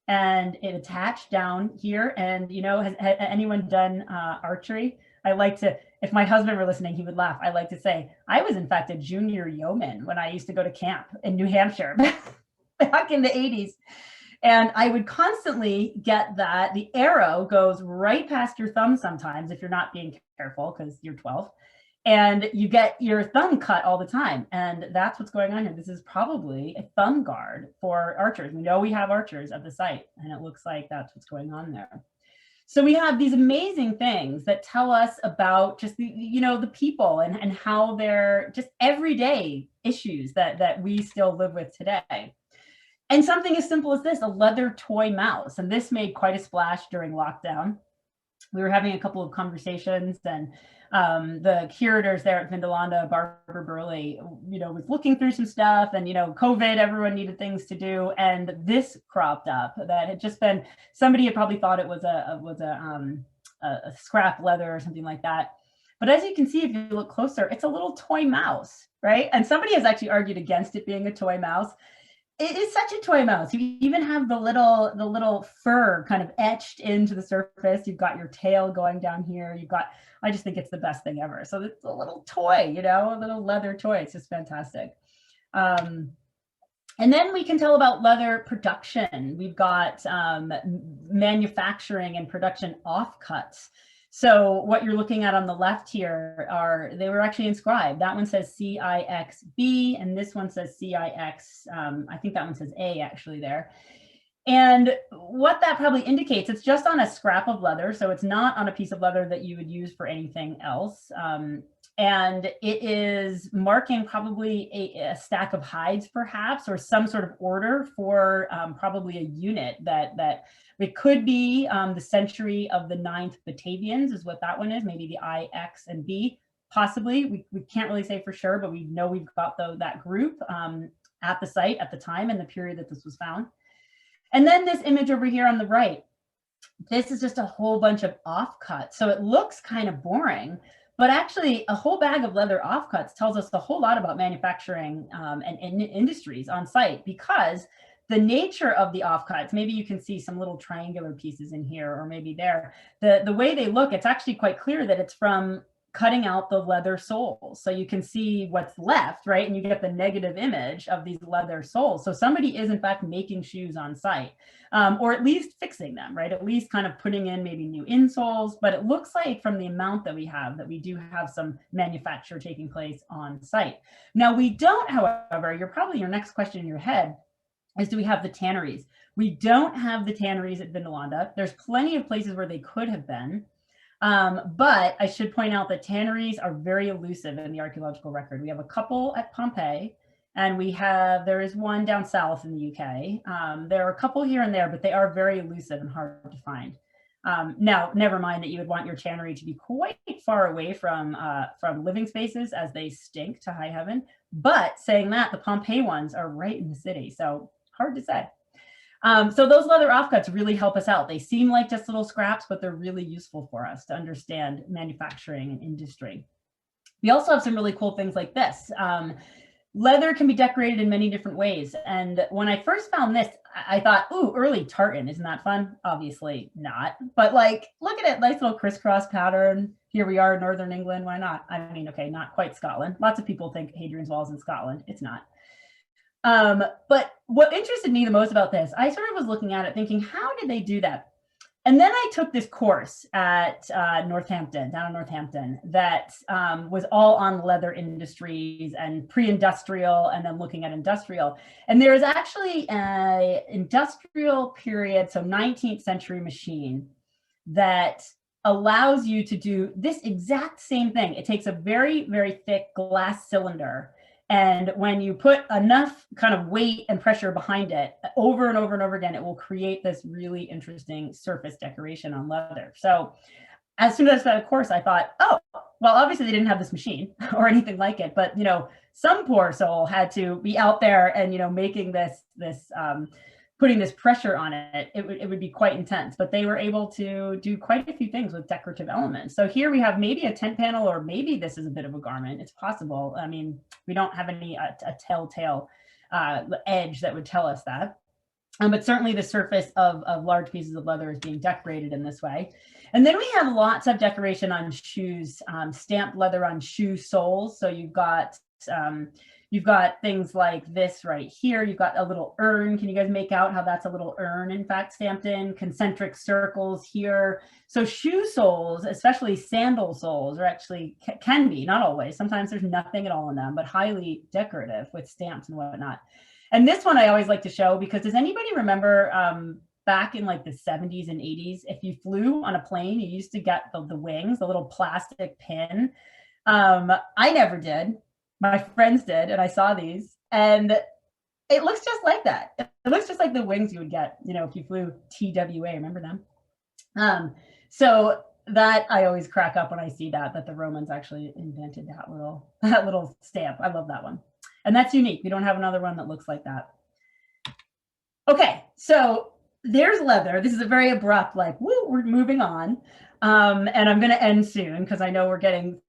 and it attached down here. And has anyone done archery? I like to, if my husband were listening, he would laugh. I like to say, I was in fact a junior yeoman when I used to go to camp in New Hampshire back in the 80s. And I would constantly get that the arrow goes right past your thumb sometimes if you're not being careful because you're 12. And you get your thumb cut all the time. And that's what's going on here. This is probably a thumb guard for archers. We know we have archers at the site, and it looks like that's what's going on there. So we have these amazing things that tell us about just the people and how they're just everyday issues that we still live with today. And something as simple as this, a leather toy mouse. And this made quite a splash during lockdown. We were having a couple of conversations, and the curators there at Vindolanda, Barbara Burley, was looking through some stuff, and COVID, everyone needed things to do, and this cropped up that had just been, somebody had probably thought it was a scrap leather or something like that. But as you can see, if you look closer, it's a little toy mouse, right? And somebody has actually argued against it being a toy mouse. It is such a toy mouse. You even have the little fur kind of etched into the surface. You've got your tail going down here. I just think it's the best thing ever. So it's a little toy, a little leather toy. It's just fantastic. And then we can tell about leather production. We've got manufacturing and production offcuts. So what you're looking at on the left here they were actually inscribed. That one says CIXB, and this one says CIX. I think that one says A actually there. And what that probably indicates, it's just on a scrap of leather, so it's not on a piece of leather that you would use for anything else. And it is marking probably a stack of hides, perhaps, or some sort of order for probably a unit that it could be the century of the 9th Batavians is what that one is, maybe the I, X, and B, possibly. We can't really say for sure, but we know we've got that group at the site at the time and the period that this was found. And then this image over here on the right, this is just a whole bunch of offcuts. So it looks kind of boring, but actually a whole bag of leather offcuts tells us a whole lot about manufacturing and industries on site, because the nature of the offcuts, maybe you can see some little triangular pieces in here, or maybe there, the way they look, it's actually quite clear that it's from cutting out the leather soles. So you can see what's left, right? And you get the negative image of these leather soles. So somebody is in fact making shoes on site, or at least fixing them, right? At least kind of putting in maybe new insoles, but it looks like from the amount that we have, that we do have some manufacture taking place on site. Now we don't, however, your next question in your head is, do we have the tanneries? We don't have the tanneries at Vindolanda. There's plenty of places where they could have been. But I should point out that tanneries are very elusive in the archaeological record. We have a couple at Pompeii, and there is one down south in the UK. There are a couple here and there, but they are very elusive and hard to find. Now, never mind that you would want your tannery to be quite far away from living spaces, as they stink to high heaven. But saying that, the Pompeii ones are right in the city, so hard to say. So those leather offcuts really help us out. They seem like just little scraps, but they're really useful for us to understand manufacturing and industry. We also have some really cool things like this. Leather can be decorated in many different ways. And when I first found this, I thought, ooh, early tartan, isn't that fun? Obviously not, but like, look at it, nice little crisscross pattern. Here we are in Northern England, why not? I mean, okay, not quite Scotland. Lots of people think Hadrian's Wall is in Scotland, it's not. But what interested me the most about this, I sort of was looking at it thinking, how did they do that? And then I took this course at Northampton, down in Northampton, that was all on leather industries and pre-industrial, and then looking at industrial. And there is actually an industrial period, so 19th century machine that allows you to do this exact same thing. It takes a very, very thick glass cylinder, and when you put enough kind of weight and pressure behind it over and over and over again, it will create this really interesting surface decoration on leather. So as soon as I started the course, I thought, oh, well, obviously they didn't have this machine or anything like it, but, you know, some poor soul had to be out there and, you know, making putting this pressure on it. It would be quite intense, but they were able to do quite a few things with decorative elements. So here we have maybe a tent panel, or maybe this is a bit of a garment. It's possible. I mean, we don't have a telltale edge that would tell us that. But certainly the surface of large pieces of leather is being decorated in this way. And then we have lots of decoration on shoes, stamped leather on shoe soles. So you've got things like this right here. You've got a little urn. Can you guys make out how that's a little urn, in fact, stamped in? Concentric circles here. So shoe soles, especially sandal soles, are actually, can be, not always. Sometimes there's nothing at all in them, but highly decorative with stamps and whatnot. And this one I always like to show, because does anybody remember back in like the 70s and 80s, if you flew on a plane, you used to get the wings, the little plastic pin. I never did. My friends did, and I saw these, and it looks just like that. It looks just like the wings you would get, you know, if you flew TWA, remember them? So that I always crack up when I see that the Romans actually invented that little stamp. I love that one. And that's unique. We don't have another one that looks like that. Okay, so there's leather. This is a very abrupt, like, woo, we're moving on. And I'm going to end soon because I know we're getting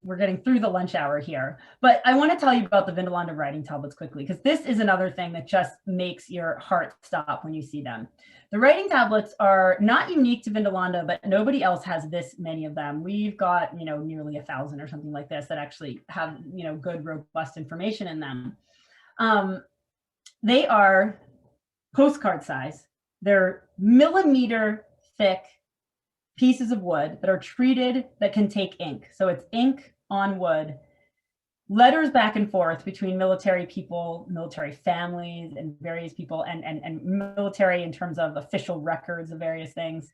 through the lunch hour here. But I want to tell you about the Vindolanda writing tablets quickly, because this is another thing that just makes your heart stop when you see them. The writing tablets are not unique to Vindolanda, but nobody else has this many of them. We've got, you know, nearly 1,000 or something like this that actually have, you know, good, robust information in them. They are postcard size. They're millimeter thick pieces of wood that are treated, that can take ink. So it's ink on wood, letters back and forth between military people, military families, and various people, and military in terms of official records of various things.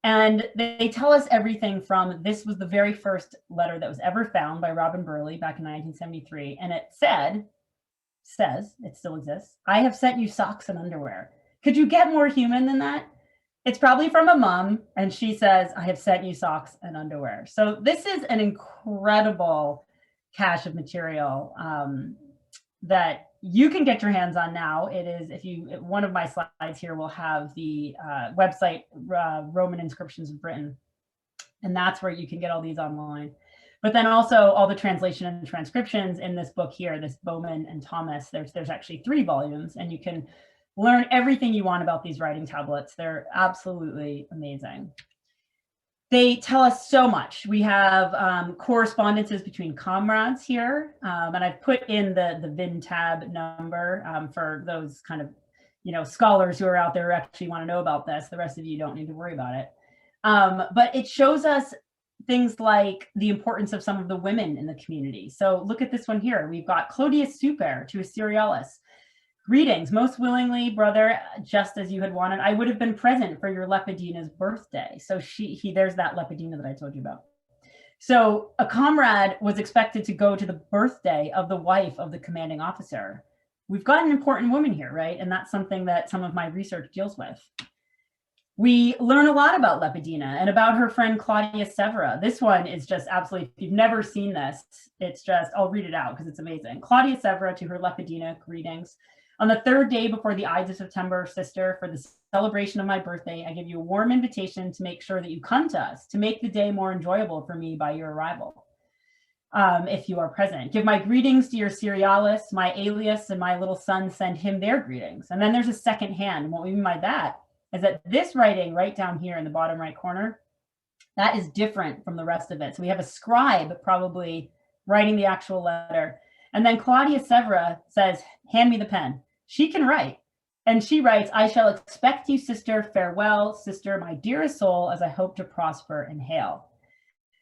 And they tell us everything from, this was the very first letter that was ever found by Robin Burley back in 1973. And it says, it still exists, "I have sent you socks and underwear." Could you get more human than that? It's probably from a mom, and she says, "I have sent you socks and underwear." So this is an incredible cache of material that you can get your hands on now. It is, one of my slides here will have the website, Roman Inscriptions of Britain, and that's where you can get all these online. But then also all the translation and transcriptions in this book here, this Bowman and Thomas, there's actually 3 volumes, and you can learn everything you want about these writing tablets. They're absolutely amazing. They tell us so much. We have correspondences between comrades here, and I've put in the Vin tab number for those kind of, scholars who are out there who actually want to know about this. The rest of you don't need to worry about it. But it shows us things like the importance of some of the women in the community. So look at this one here. We've got Clodius Super to Assyrialis. "Greetings, most willingly, brother, just as you had wanted. I would have been present for your Lepidina's birthday." So there's that Lepidina that I told you about. So a comrade was expected to go to the birthday of the wife of the commanding officer. We've got an important woman here, right? And that's something that some of my research deals with. We learn a lot about Lepidina and about her friend Claudia Severa. This one is just absolutely, if you've never seen this, it's just, I'll read it out because it's amazing. "Claudia Severa to her Lepidina, greetings. On the 3rd day before the Ides of September, sister, for the celebration of my birthday, I give you a warm invitation to make sure that you come to us, to make the day more enjoyable for me by your arrival. If you are present. Give my greetings to your Cerealis, my alias, and my little son send him their greetings." And then there's a second hand. And what we mean by that is that this writing right down here in the bottom right corner, that is different from the rest of it. So we have a scribe probably writing the actual letter. And then Claudia Severa says, "Hand me the pen." She can write. And she writes, "I shall expect you, sister. Farewell, sister, my dearest soul, as I hope to prosper and hail."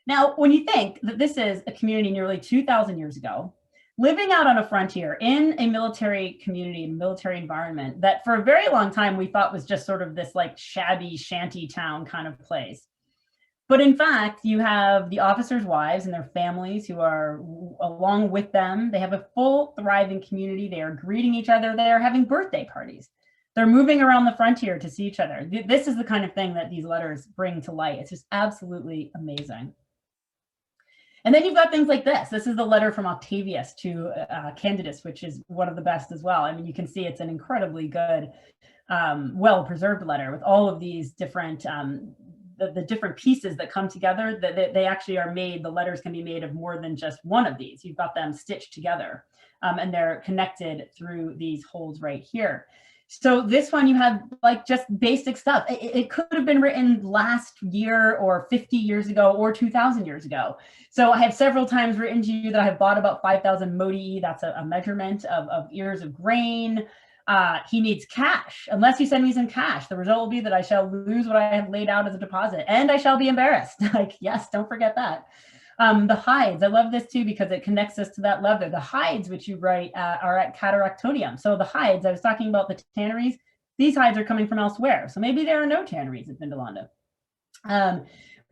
Now, when you think that this is a community nearly 2,000 years ago, living out on a frontier in a military community, military environment that for a very long time we thought was just sort of this like shabby shanty town kind of place. But in fact, you have the officers' wives and their families who are along with them. They have a full thriving community. They are greeting each other. They are having birthday parties. They're moving around the frontier to see each other. This is the kind of thing that these letters bring to light. It's just absolutely amazing. And then you've got things like this. This is the letter from Octavius to Candid, which is one of the best as well. I mean, you can see it's an incredibly good, well-preserved letter with all of these different the different pieces that come together. That they actually are made, the letters can be made of more than just one of these. You've got them stitched together and they're connected through these holes right here. So this one you have like just basic stuff. It could have been written last year or 50 years ago or 2,000 years ago. So I have several times written to you that I have bought about 5,000 modii. That's a measurement of ears of grain. He needs cash. Unless you send me some cash, the result will be that I shall lose what I have laid out as a deposit and I shall be embarrassed. Like, yes, don't forget that. The hides, I love this too because it connects us to that leather. The hides which you write are at Cataractonium. So the hides, I was talking about the tanneries, these hides are coming from elsewhere. So maybe there are no tanneries at Vindolanda.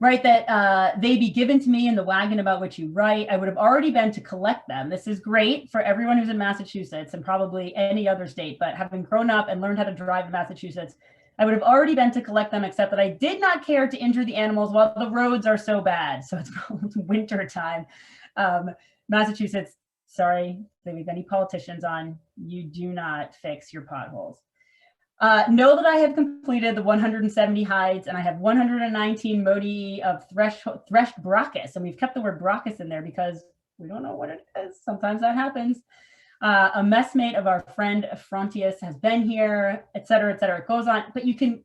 Right, that they be given to me in the wagon about which you write. I would have already been to collect them. This is great for everyone who's in Massachusetts and probably any other state, but having grown up and learned how to drive in Massachusetts, I would have already been to collect them, except that I did not care to injure the animals while the roads are so bad. So it's winter time. Massachusetts, sorry, if we have any politicians on, you do not fix your potholes. Know that I have completed the 170 hides and I have 119 modii of threshed brachus. And we've kept the word brachus in there because we don't know what it is. Sometimes that happens. A messmate of our friend Frontius has been here, et cetera, et cetera. It goes on, but you can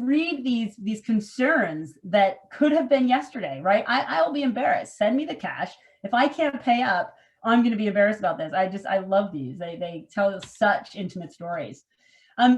read these concerns that could have been yesterday, right? I will be embarrassed. Send me the cash. If I can't pay up, I'm going to be embarrassed about this. I love these. They tell such intimate stories.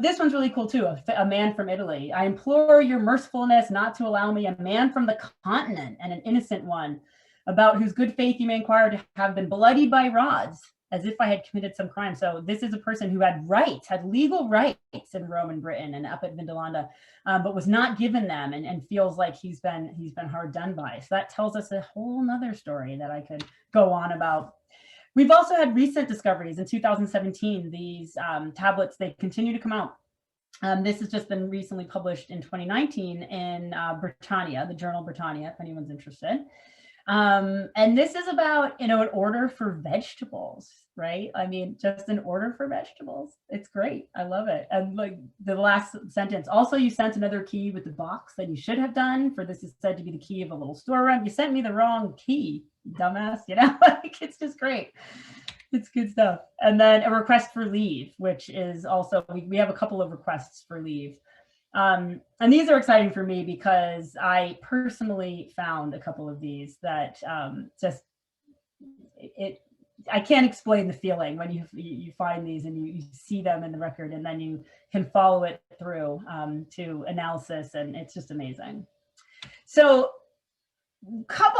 This one's really cool too. A man from Italy. I implore your mercifulness not to allow me, a man from the continent and an innocent one, about whose good faith you may inquire to have been bloodied by rods, as if I had committed some crime. So this is a person who had rights, had legal rights in Roman Britain and up at Vindolanda, but was not given them, and feels like he's been hard done by. So that tells us a whole nother story that I could go on about. We've also had recent discoveries in 2017. These tablets, they continue to come out. This has just been recently published in 2019 in Britannia, the journal Britannia, if anyone's interested. And this is about, an order for vegetables, right? I mean, just an order for vegetables. It's great. I love it. And like the last sentence, also you sent another key with the box that you should have done, for this is said to be the key of a little storeroom. You sent me the wrong key, dumbass, like it's just great. It's good stuff. And then a request for leave, which is also, we have a couple of requests for leave. And these are exciting for me because I personally found a couple of these that I can't explain the feeling when you find these and you see them in the record, and then you can follow it through to analysis, and it's just amazing. So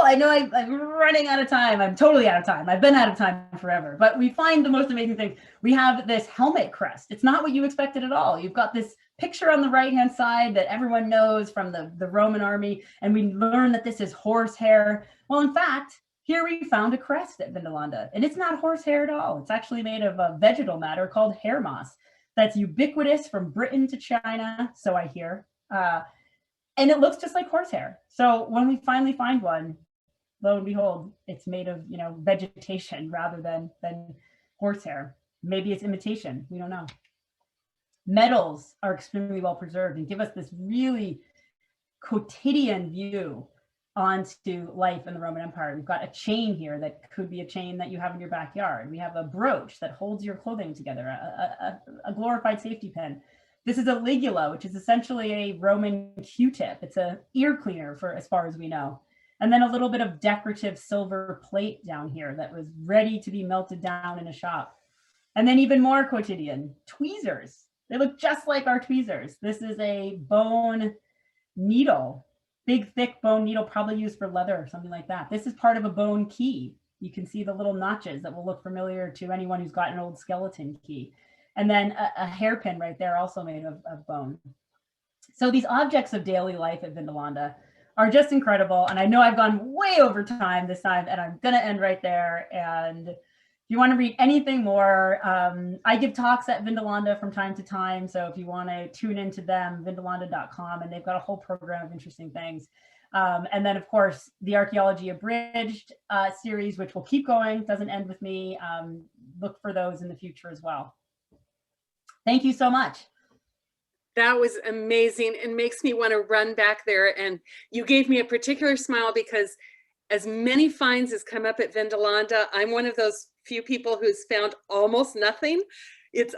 I know I'm running out of time. I'm totally out of time. I've been out of time forever, but we find the most amazing things. We have this helmet crest. It's not what you expected at all. You've got this picture on the right-hand side that everyone knows from the Roman army, and we learn that this is horsehair. Well, in fact, here we found a crest at Vindolanda, and it's not horsehair at all. It's actually made of a vegetal matter called hair moss that's ubiquitous from Britain to China, so I hear. And it looks just like horsehair. So when we finally find one, lo and behold, it's made of, vegetation rather than horsehair. Maybe it's imitation, we don't know. Metals are extremely well preserved and give us this really quotidian view onto life in the Roman Empire. We've got a chain here that could be a chain that you have in your backyard. We have a brooch that holds your clothing together, a glorified safety pin. This is a ligula, which is essentially a Roman Q-tip. It's an ear cleaner, for as far as we know. And then a little bit of decorative silver plate down here that was ready to be melted down in a shop. And then even more quotidian, tweezers. They look just like our tweezers. This is a bone needle, big, thick bone needle, probably used for leather or something like that. This is part of a bone key. You can see the little notches that will look familiar to anyone who's got an old skeleton key. And then a hairpin right there, also made of bone. So these objects of daily life at Vindolanda are just incredible. And I know I've gone way over time this time, and I'm gonna end right there. And if you want to read anything more, I give talks at Vindolanda from time to time. So if you want to tune into them, vindolanda.com, and they've got a whole program of interesting things. And then, of course, the Archaeology Abridged series, which will keep going, doesn't end with me. Look for those in the future as well. Thank you so much. That was amazing and makes me want to run back there. And you gave me a particular smile because as many finds as come up at Vindolanda, I'm one of those few people who's found almost nothing.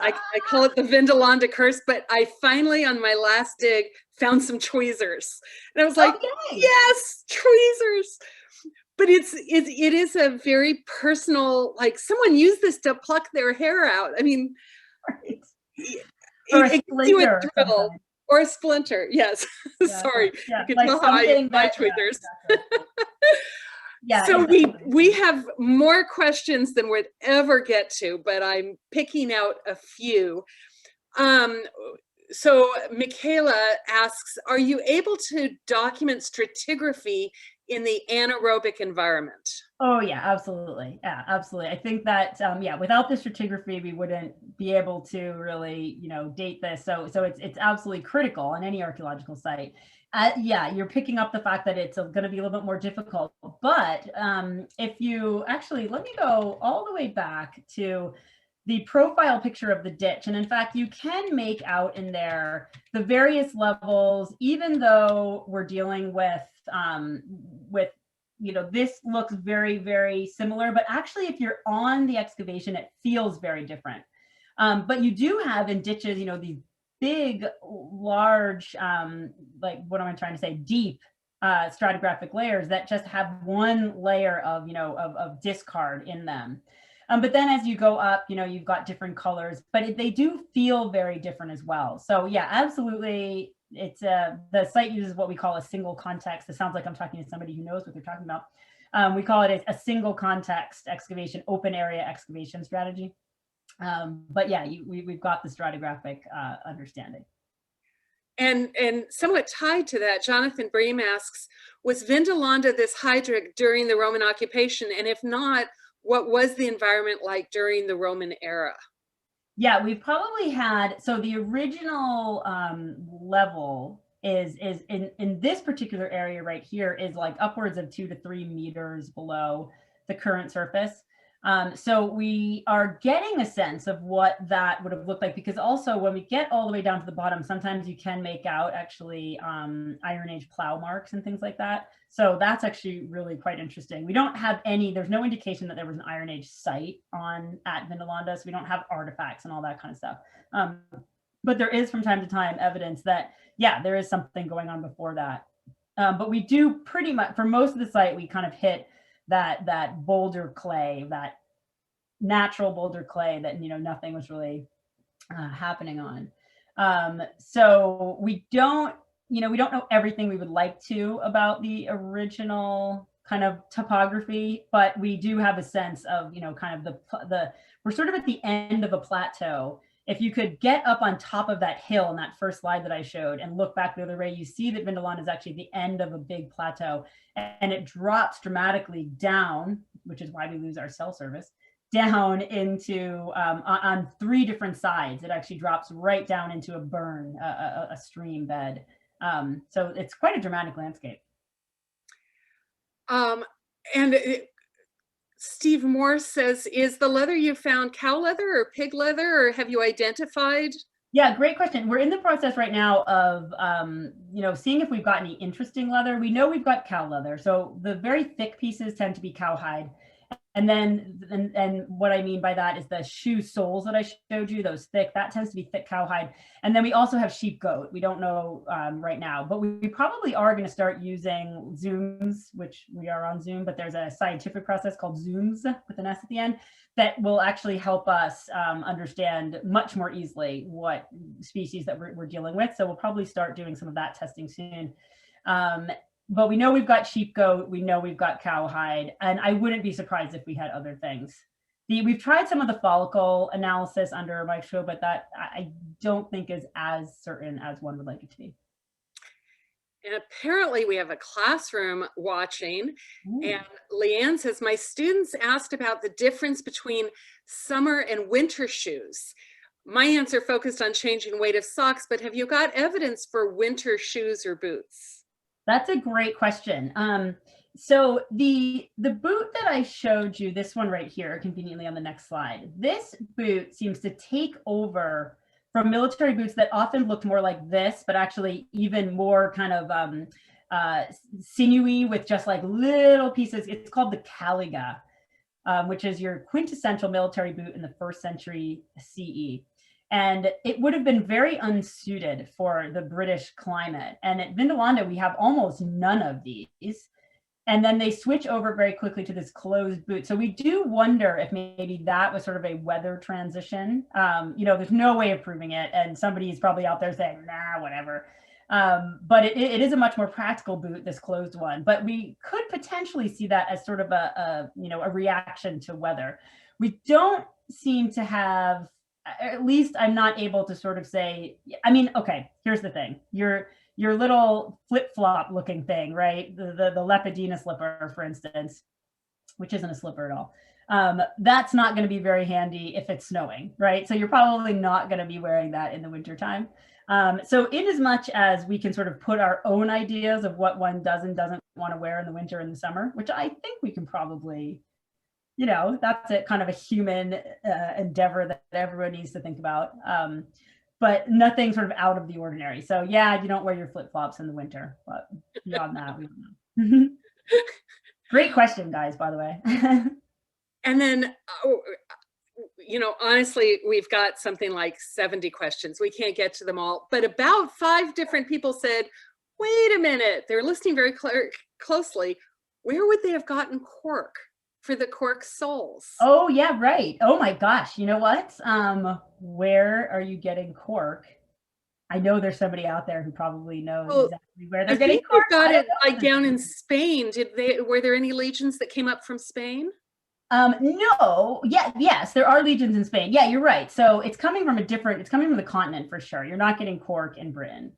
I call it the Vindolanda curse, but I finally on my last dig found some tweezers. And I was like, yes, tweezers. But it is a very personal, like someone used this to pluck their hair out. I mean, Right. Or a splinter. Or a splinter, yes. Yeah, sorry, yeah, you can like tell how I use my that, tweezers. Yeah, exactly. Yeah, So exactly. we have more questions than we'd ever get to, but I'm picking out a few. So Michaela asks, are you able to document stratigraphy in the anaerobic environment? Oh yeah, absolutely. Yeah, absolutely. I think that yeah, without the stratigraphy, we wouldn't be able to really, date this. So it's absolutely critical on any archaeological site. Yeah, you're picking up the fact that it's going to be a little bit more difficult. But if you actually, let me go all the way back to the profile picture of the ditch. And in fact, you can make out in there the various levels, even though we're dealing with this looks very, very similar, but actually if you're on the excavation, it feels very different. But you do have in ditches, these big, large, like, what am I trying to say? Deep stratigraphic layers that just have one layer of, of discard in them. But then as you go up, you've got different colors, but they do feel very different as well. So yeah, absolutely. the site uses what we call a single context. It sounds like I'm talking to somebody who knows what they're talking about. We call it a single context excavation, open area excavation strategy. But yeah, we've got the stratigraphic understanding. And somewhat tied to that, Jonathan Bream asks, was Vindolanda this hydric during the Roman occupation? And if not, what was the environment like during the Roman era? Yeah, we've probably had, so the original level is in this particular area right here is like upwards of 2 to 3 meters below the current surface. So we are getting a sense of what that would have looked like, because also when we get all the way down to the bottom, sometimes you can make out actually Iron Age plow marks and things like that. So that's actually really quite interesting. We don't have any, there's no indication that there was an Iron Age site at Vindolanda, so we don't have artifacts and all that kind of stuff. But there is from time to time evidence that, yeah, there is something going on before that. But we do pretty much, for most of the site, we kind of hit that boulder clay, that natural boulder clay that, you know, nothing was really happening on. So we don't know everything we would like to about the original kind of topography, but we do have a sense of, you know, kind of we're sort of at the end of a plateau. If you could get up on top of that hill in that first slide that I showed and look back the other way, you see that Vindolanda is actually the end of a big plateau, and it drops dramatically down, which is why we lose our cell service, down into, on 3 different sides. It actually drops right down into a burn, a stream bed. So it's quite a dramatic landscape. Steve Morse says, is the leather you found cow leather or pig leather, or have you identified? Yeah, great question. We're in the process right now of, you know, seeing if we've got any interesting leather. We know we've got cow leather. So the very thick pieces tend to be cowhide. And then, and what I mean by that is the shoe soles that I showed you, those thick, that tends to be thick cowhide. And then we also have sheep goat. We don't know right now, but we probably are going to start using Zooms, which we are on Zoom, but there's a scientific process called Zooms with an S at the end that will actually help us understand much more easily what species that we're dealing with. So we'll probably start doing some of that testing soon. But we know we've got sheep goat, we know we've got cowhide, and I wouldn't be surprised if we had other things. We've tried some of the follicle analysis under a microscope, but that I don't think is as certain as one would like it to be. And apparently we have a classroom watching. Ooh. And Leanne says, my students asked about the difference between summer and winter shoes. My answer focused on changing weight of socks, but have you got evidence for winter shoes or boots? That's a great question. So the boot that I showed you, this one right here, conveniently on the next slide, this boot seems to take over from military boots that often looked more like this, but actually even more kind of sinewy with just like little pieces. It's called the caliga, which is your quintessential military boot in the 1st century CE. And it would have been very unsuited for the British climate. And at Vindolanda, we have almost none of these. And then they switch over very quickly to this closed boot. So we do wonder if maybe that was sort of a weather transition. You know, there's no way of proving it. And somebody's probably out there saying, nah, whatever. But it is a much more practical boot, this closed one. But we could potentially see that as sort of a reaction to weather. We don't seem to have, at least I'm not able to sort of say, I mean, okay, here's the thing. Your little flip-flop looking thing, right? The Lepidina slipper, for instance, which isn't a slipper at all. That's not going to be very handy if it's snowing, right? So you're probably not going to be wearing that in the wintertime. So in as much as we can sort of put our own ideas of what one does and doesn't want to wear in the winter and the summer, which I think we can probably, you know, that's a kind of a human endeavor that everyone needs to think about. But nothing sort of out of the ordinary. So yeah, you don't wear your flip-flops in the winter, but beyond that, we don't know. Great question, guys, by the way. And then, you know, honestly, we've got something like 70 questions. We can't get to them all, but about 5 different people said, wait a minute, they're listening very closely. Where would they have gotten cork for the cork soles? Oh yeah, right. Oh my gosh, you know what? Where are you getting cork? I know there's somebody out there who probably knows Well, exactly where I they're getting think we've cork. got I don't it know. like down in Spain. Were there any legions that came up from Spain? No, yes, there are legions in Spain. Yeah, you're right. So it's coming from it's coming from the continent for sure. You're not getting cork in Britain.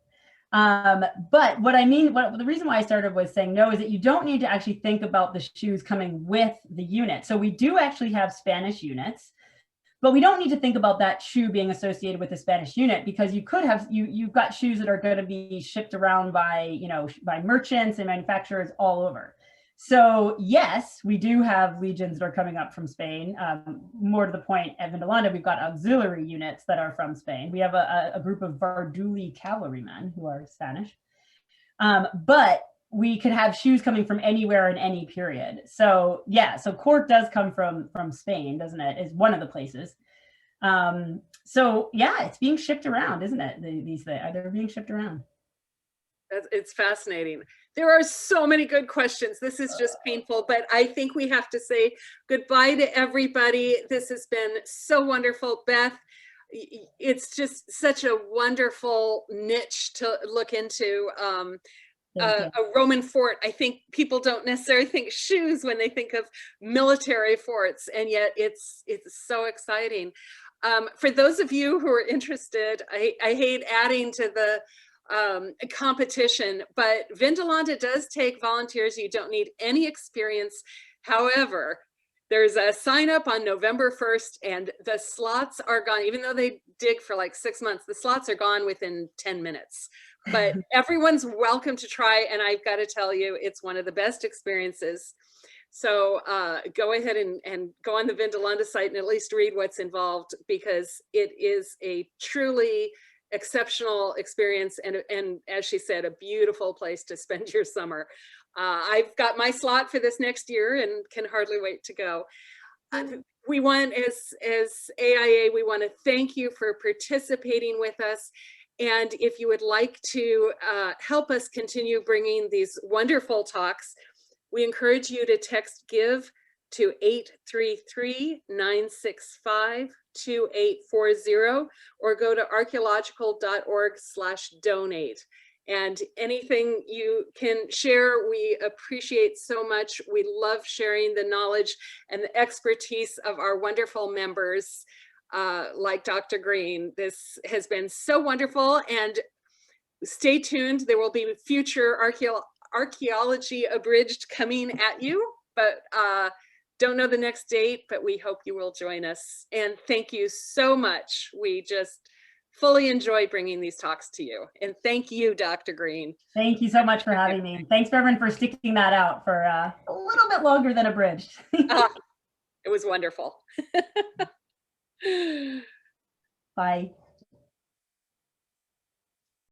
But what I mean, the reason why I started was saying no is that you don't need to actually think about the shoes coming with the unit. So we do actually have Spanish units, but we don't need to think about that shoe being associated with the Spanish unit, because you could have, you've got shoes that are going to be shipped around by, by merchants and manufacturers all over. So yes, we do have legions that are coming up from Spain. More to the point, at Vindolanda, we've got auxiliary units that are from Spain. We have a group of Varduli cavalrymen who are Spanish. But we could have shoes coming from anywhere in any period. So yeah, so cork does come from Spain, doesn't it? Is one of the places. So yeah, it's being shipped around, isn't it? These things, they're being shipped around. It's fascinating. There are so many good questions. This is just painful, but I think we have to say goodbye to everybody. This has been so wonderful. Beth, it's just such a wonderful niche to look into. A Roman fort. I think people don't necessarily think shoes when they think of military forts, and yet it's so exciting. For those of you who are interested, I hate adding to the competition, but Vindolanda does take volunteers. You don't need any experience. However, there's a sign up on November 1st and the slots are gone. Even though they dig for like 6 months, the slots are gone within 10 minutes. But everyone's welcome to try. And I've got to tell you, it's one of the best experiences. So go ahead and go on the Vindolanda site and at least read what's involved, because it is a truly exceptional experience. And as she said, a beautiful place to spend your summer. I've got my slot for this next year and can hardly wait to go. We want, as AIA, we want to thank you for participating with us. And if you would like to help us continue bringing these wonderful talks, we encourage you to text GIVE to 833-965-2840 or go to archaeological.org/donate. And anything you can share, we appreciate so much. We love sharing the knowledge and the expertise of our wonderful members, like Dr. Greene. This has been so wonderful, and stay tuned. There will be future Archaeology Abridged coming at you, but don't know the next date, but we hope you will join us. And thank you so much. We just fully enjoy bringing these talks to you. And thank you, Dr. Greene. Thank you so much for having me. Thanks, everyone, for sticking that out for a little bit longer than Abridged. It was wonderful. Bye.